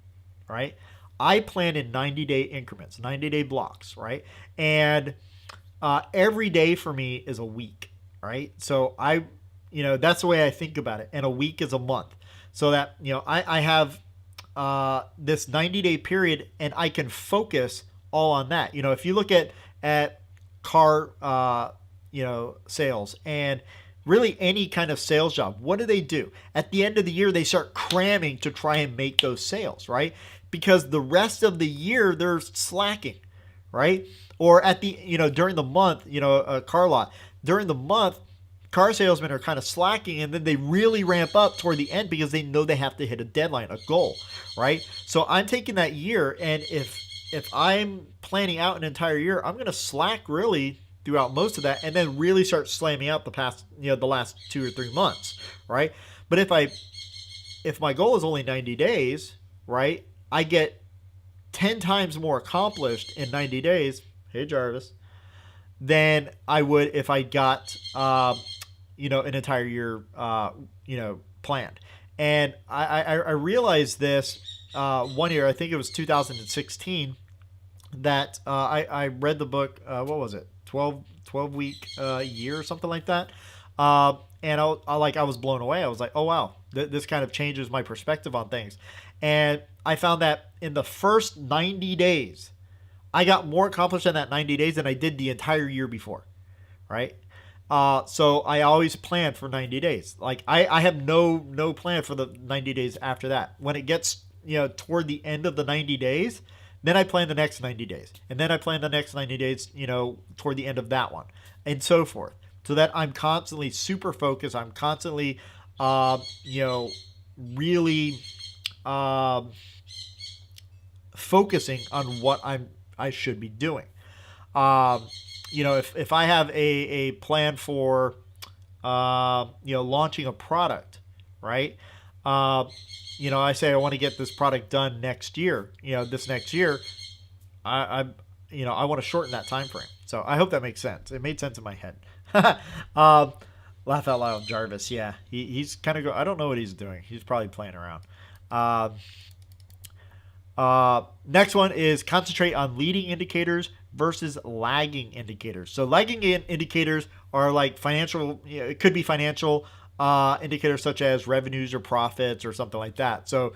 right? I plan in 90-day increments, 90-day blocks, right? And every day for me is a week, right? So that's the way I think about it. And a week is a month. So that, I have this 90-day period, and I can focus all on that. If you look at car, sales, and really any kind of sales job, what do? At the end of the year, they start cramming to try and make those sales, right? Because the rest of the year, they're slacking, right? Or at the, during the month, a car lot, during the month, car salesmen are kind of slacking, and then they really ramp up toward the end because they know they have to hit a deadline, a goal, right? So I'm taking that year, and if I'm planning out an entire year, I'm going to slack really throughout most of that, and then really start slamming out the last 2 or 3 months, right? But if my goal is only 90 days, right, I get 10 times more accomplished in 90 days. Hey, Jarvis. Than I would if I got, an entire year, planned. And I realized this one year, I think it was 2016, that I read the book, what was it, 12-week year or something like that. And I was blown away. I was like, oh, wow, this kind of changes my perspective on things. And I found that in the first 90 days, I got more accomplished in that 90 days than I did the entire year before, right? So I always plan for 90 days. Like I have no plan for the 90 days after that. When it gets, toward the end of the 90 days, then I plan the next 90 days. And then I plan the next 90 days, toward the end of that one, and so forth. So that I'm constantly super focused. I'm constantly, really focusing on what I should be doing. If I have a plan for launching a product, right? Uh, I say I want to get this product done next year. This next year, I I want to shorten that time frame. So I hope that makes sense. It made sense in my head. um, Laugh out loud, Jarvis. Yeah, he's kind of I don't know what he's doing. He's probably playing around. Uh, Next one is concentrate on leading indicators versus lagging indicators. So lagging indicators are like financial. It could be financial indicators such as revenues or profits or something like that. So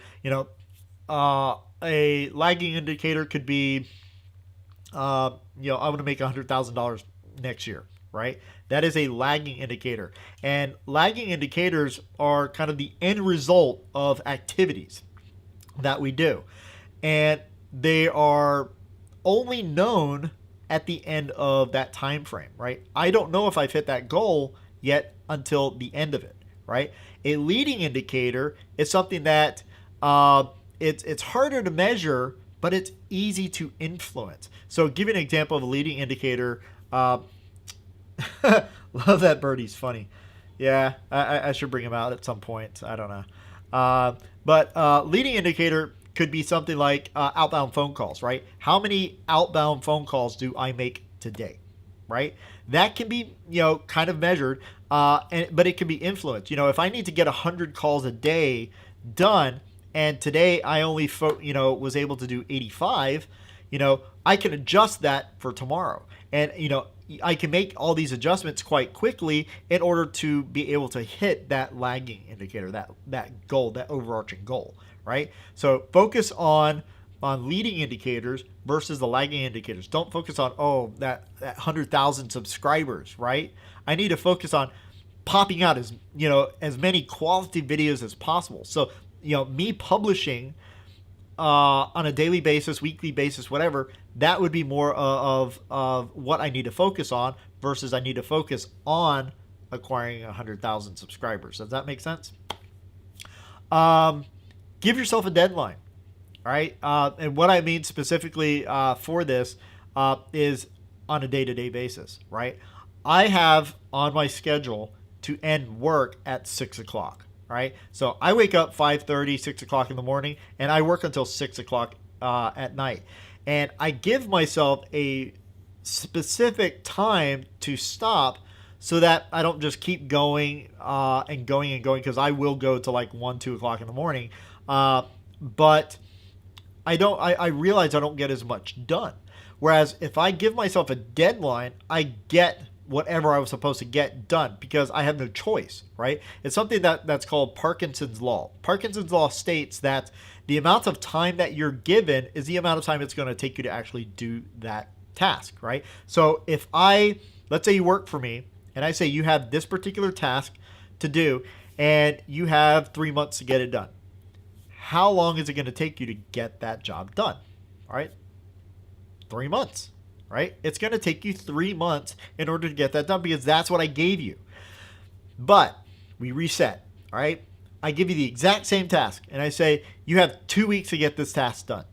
a lagging indicator could be I want to make $100,000 next year, right? That is a lagging indicator. And lagging indicators are kind of the end result of activities that we do. And they are only known at the end of that time frame, right? I don't know if I've hit that goal yet until the end of it, right? A leading indicator is something that it's harder to measure, but it's easy to influence. So give you an example of a leading indicator. Love that birdie's funny. Yeah, I should bring him out at some point. I don't know. But leading indicator could be something like outbound phone calls, right? How many outbound phone calls do I make today, right? That can be, kind of measured, but it can be influenced. If I need to get 100 calls a day done, and today I only, was able to do 85, I can adjust that for tomorrow. And, I can make all these adjustments quite quickly in order to be able to hit that lagging indicator, that goal, that overarching goal, right? So focus on leading indicators versus the lagging indicators. Don't focus on, that 100,000 subscribers, right? I need to focus on popping out as many quality videos as possible. So, me publishing on a daily basis, weekly basis, whatever, that would be more of what I need to focus on versus I need to focus on acquiring 100,000 subscribers. Does that make sense? Give yourself a deadline, right? And what I mean specifically for this is on a day-to-day basis, right? I have on my schedule to end work at 6 o'clock. Right, so I wake up 5:30, 6 o'clock in the morning, and I work until 6 o'clock at night. And I give myself a specific time to stop so that I don't just keep going and going and going, because I will go to like 1, 2 o'clock in the morning. But I realize I don't get as much done. Whereas if I give myself a deadline, I get whatever I was supposed to get done because I have no choice, right? It's something that's called Parkinson's Law. Parkinson's Law states that the amount of time that you're given is the amount of time it's going to take you to actually do that task, right? So if let's say you work for me and I say you have this particular task to do and you have 3 months to get it done. How long is it going to take you to get that job done? All right? 3 months. Right? It's going to take you 3 months in order to get that done because that's what I gave you. But we reset. All right? I give you the exact same task and I say, you have 2 weeks to get this task done.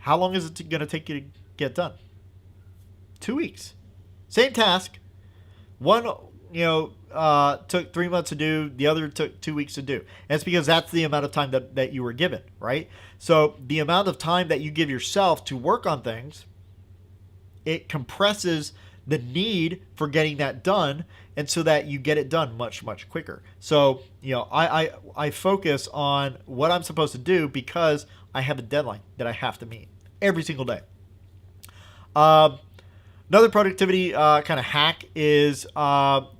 How long is it going to take you to get done? 2 weeks. Same task. One, took 3 months to do. The other took 2 weeks to do. And it's because that's the amount of time that you were given. Right? So the amount of time that you give yourself to work on things, it compresses the need for getting that done, and so that you get it done much, much quicker. So, I focus on what I'm supposed to do because I have a deadline that I have to meet every single day. Another productivity kind of hack is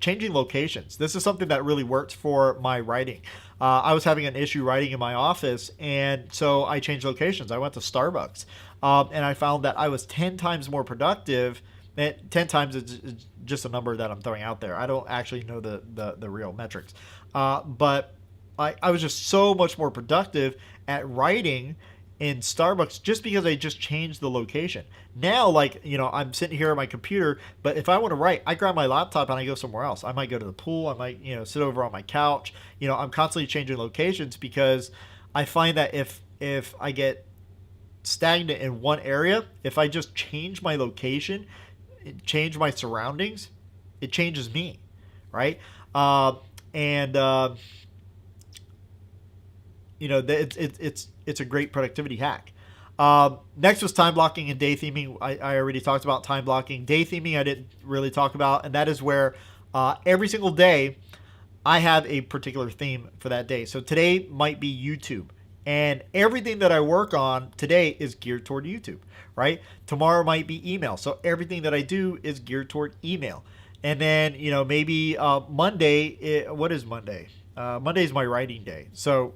changing locations. This is something that really works for my writing. I was having an issue writing in my office, and so I changed locations. I went to Starbucks, and I found that I was 10 times more productive. And 10 times is just a number that I'm throwing out there. I don't actually know the real metrics. But I was just so much more productive at writing in Starbucks just because I just changed the location. Now, I'm sitting here on my computer, but if I want to write, I grab my laptop and I go somewhere else. I might go to the pool. I might, sit over on my couch. I'm constantly changing locations because I find that if I get stagnant in one area, if I just change my location, change my surroundings, it changes me, right? And you know, it's a great productivity hack. Next was time blocking and day theming. I already talked about time blocking. Day theming I didn't really talk about, and that is where every single day I have a particular theme for that day. So today might be YouTube, and everything that I work on today is geared toward YouTube, right? Tomorrow might be email, so everything that I do is geared toward email. And then, you know, maybe Monday. What is Monday? Monday is my writing day. So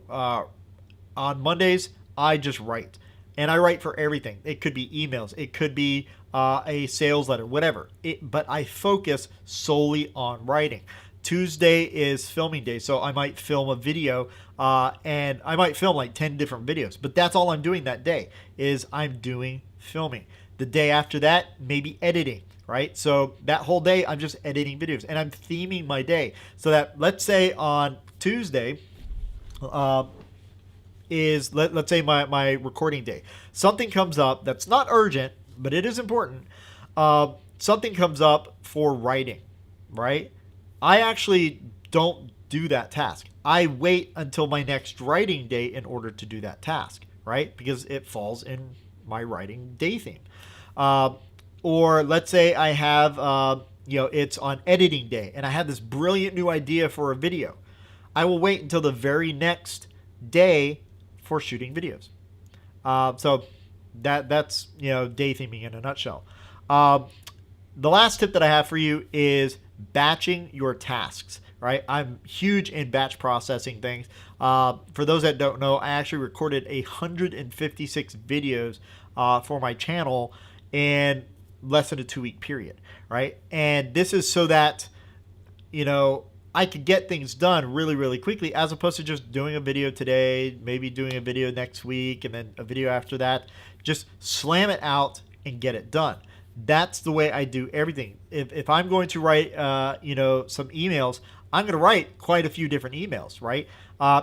on Mondays, I just write. And I write for everything. It could be emails. It could be a sales letter, whatever. But I focus solely on writing. Tuesday is filming day, so I might film a video, and I might film like 10 different videos. But that's all I'm doing that day is I'm doing filming. The day after that, maybe editing, right? So that whole day, I'm just editing videos, and I'm theming my day. So that, let's say on Tuesday, is let's say my recording day. Something comes up that's not urgent, but it is important. Something comes up for writing, right? I actually don't do that task. I wait until my next writing day in order to do that task, right? Because it falls in my writing day theme. Or let's say I have, you know, it's on editing day and I have this brilliant new idea for a video. I will wait until the very next day for shooting videos. So that's, you know, day theming in a nutshell. The last tip that I have for you is batching your tasks, right? I'm huge in batch processing things. For those that don't know, I actually recorded 156 videos for my channel in less than a 2-week period, right? And this is so that, you know, I could get things done really, really quickly, as opposed to just doing a video today, maybe doing a video next week, and then a video after that. Just slam it out and get it done. That's the way I do everything. If I'm going to write, you know, some emails, I'm going to write quite a few different emails, right?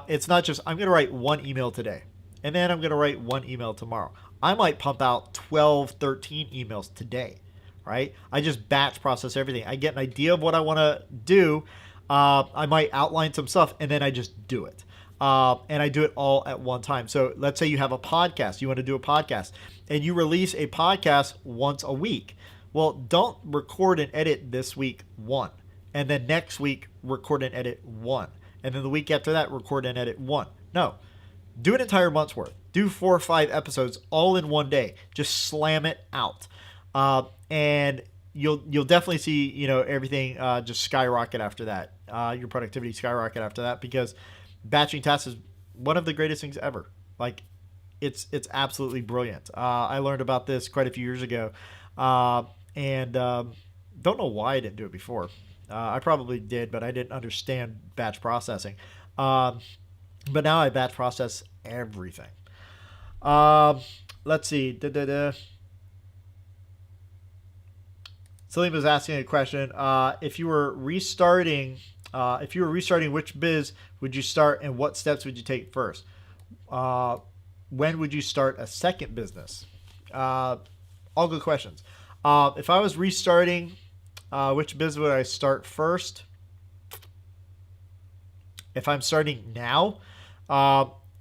It's not just I'm going to write one email today, and then I'm going to write one email tomorrow. I might pump out 12, 13 emails today, right? I just batch process everything. I get an idea of what I want to do. I might outline some stuff, and then I just do it. And I do it all at one time. So let's say you have a podcast. You want to do a podcast, and you release a podcast once a week. Well, don't record and edit this week one, and then next week record and edit one, and then the week after that record and edit one. No, do an entire month's worth. Do 4 or 5 episodes all in one day. Just slam it out, and you'll definitely see, you know, everything just skyrocket after that. Your productivity skyrocket after that, because batching tasks is one of the greatest things ever. Like, it's absolutely brilliant. I learned about this quite a few years ago, and don't know why I didn't do it before. I probably did, but I didn't understand batch processing. But now I batch process everything. Let's see. Salim was asking a question. If you were restarting, which biz would you start, and what steps would you take first? When would you start a second business? All good questions. If I was restarting, which biz would I start first? If I'm starting now,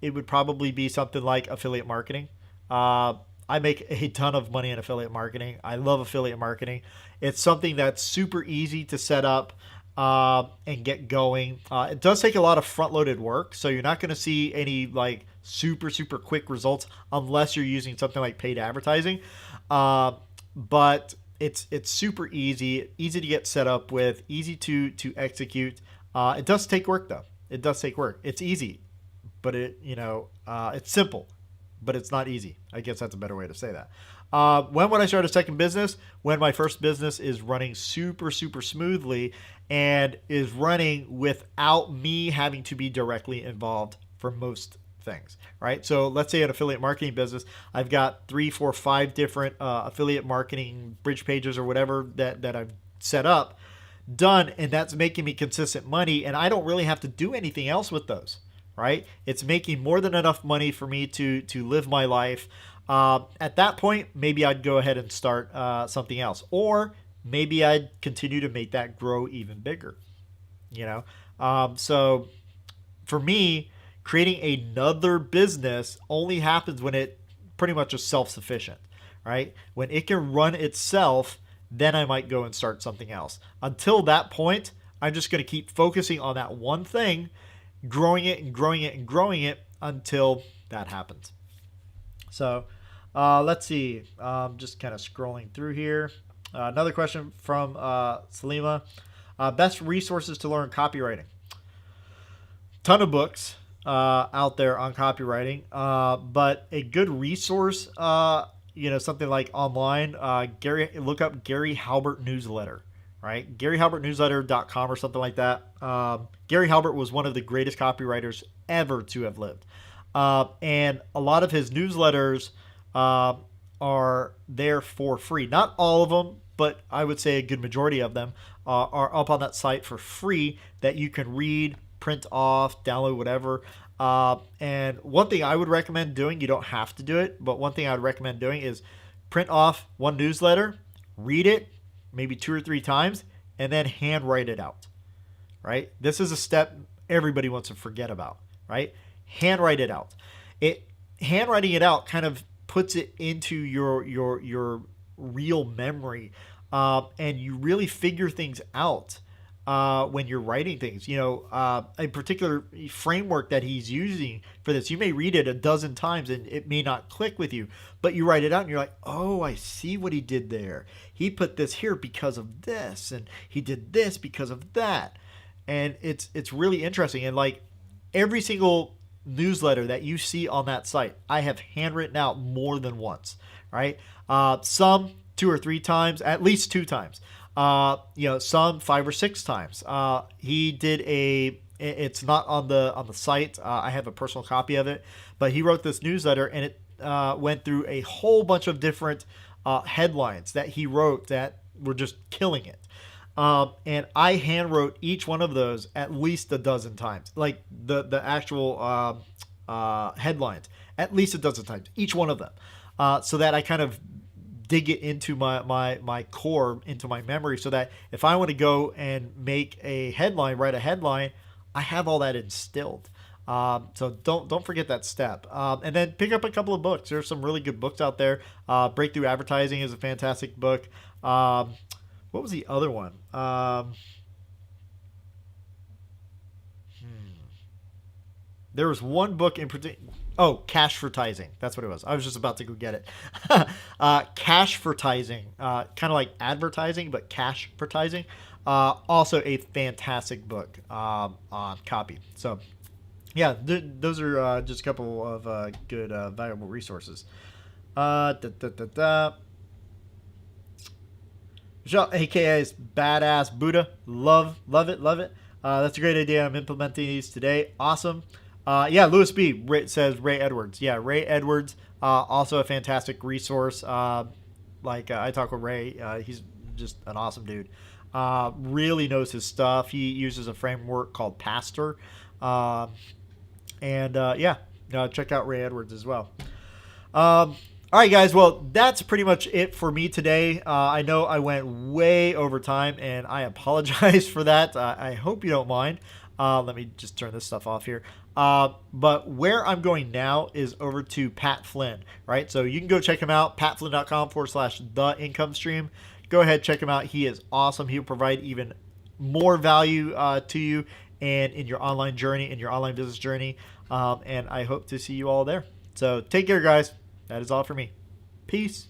it would probably be something like affiliate marketing. I make a ton of money in affiliate marketing. I love affiliate marketing. It's something that's super easy to set up and get going. It does take a lot of front-loaded work, so you're not going to see any like super quick results unless you're using something like paid advertising. But it's super easy to get set up with, easy to execute. It does take work though. It does take work. It's easy, but it's simple, but it's not easy. I guess that's a better way to say that. When would I start a second business? When my first business is running super smoothly and is running without me having to be directly involved for most things, right? So let's say an affiliate marketing business, I've got 3, 4, 5 different affiliate marketing bridge pages or whatever that I've set up, done, and that's making me consistent money, and I don't really have to do anything else with those, right? It's making more than enough money for me to live my life. At that point, maybe I'd go ahead and start something else, or maybe I'd continue to make that grow even bigger. you know. So for me, creating another business only happens when it pretty much is self-sufficient, right? When it can run itself, then I might go and start something else. Until that point, I'm just going to keep focusing on that one thing, growing it and growing it and growing it until that happens. So let's see. Just kind of scrolling through here. Another question from Salima. Best resources to learn copywriting. Ton of books out there on copywriting, but a good resource, something like online. Look up Gary Halbert newsletter, right? GaryHalbertNewsletter.com or something like that. Gary Halbert was one of the greatest copywriters ever to have lived, and a lot of his newsletters are there for free. Not all of them, but I would say a good majority of them are up on that site for free that you can read, print off, download, whatever. And one thing I would recommend doing, you don't have to do it, but one thing I would recommend doing is print off one newsletter, read it maybe 2 or 3 times, and then handwrite it out, right? This is a step everybody wants to forget about, right? Handwrite it out. Handwriting it out kind of puts it into your real memory, and you really figure things out when you're writing things. A particular framework that he's using for this, you may read it a dozen times and it may not click with you, but you write it out and you're like, oh, I see what he did there. He put this here because of this, and he did this because of that. And it's really interesting. And like every single newsletter that you see on that site, I have handwritten out more than once, right? Some 2 or 3 times, at least 2 times. Some 5 or 6 times. He did it's not on the site. I have a personal copy of it, but he wrote this newsletter, and it went through a whole bunch of different headlines that he wrote that were just killing it. And I hand wrote each one of those at least a dozen times, like the actual headlines, at least a dozen times, each one of them, so that I kind of dig it into my core, into my memory, so that if I want to go and make a headline, write a headline, I have all that instilled. So don't forget that step. And then pick up a couple of books. There's some really good books out there. Breakthrough Advertising is a fantastic book. What was the other one? There was one book in particular. Oh, Cashvertising. That's what it was. I was just about to go get it. Cashvertising, kind of like advertising, but cashvertising. Also a fantastic book on copy. So, yeah, those are just a couple of good, valuable resources. Michelle, aka is badass Buddha. Love it. That's a great idea. I'm implementing these today. Awesome. Lewis B says Ray Edwards. Yeah, Ray Edwards, also a fantastic resource. I talk with Ray. He's just an awesome dude. Really knows his stuff. He uses a framework called Pastor. Check out Ray Edwards as well. All right, guys. Well, that's pretty much it for me today. I know I went way over time, and I apologize for that. I hope you don't mind. Let me just turn this stuff off here. But where I'm going now is over to Pat Flynn, right? So you can go check him out, patflynn.com/theincomestream. Go ahead, check him out. He is awesome. He'll provide even more value to you and in your online journey, in your online business journey. And I hope to see you all there. So take care, guys. That is all for me. Peace.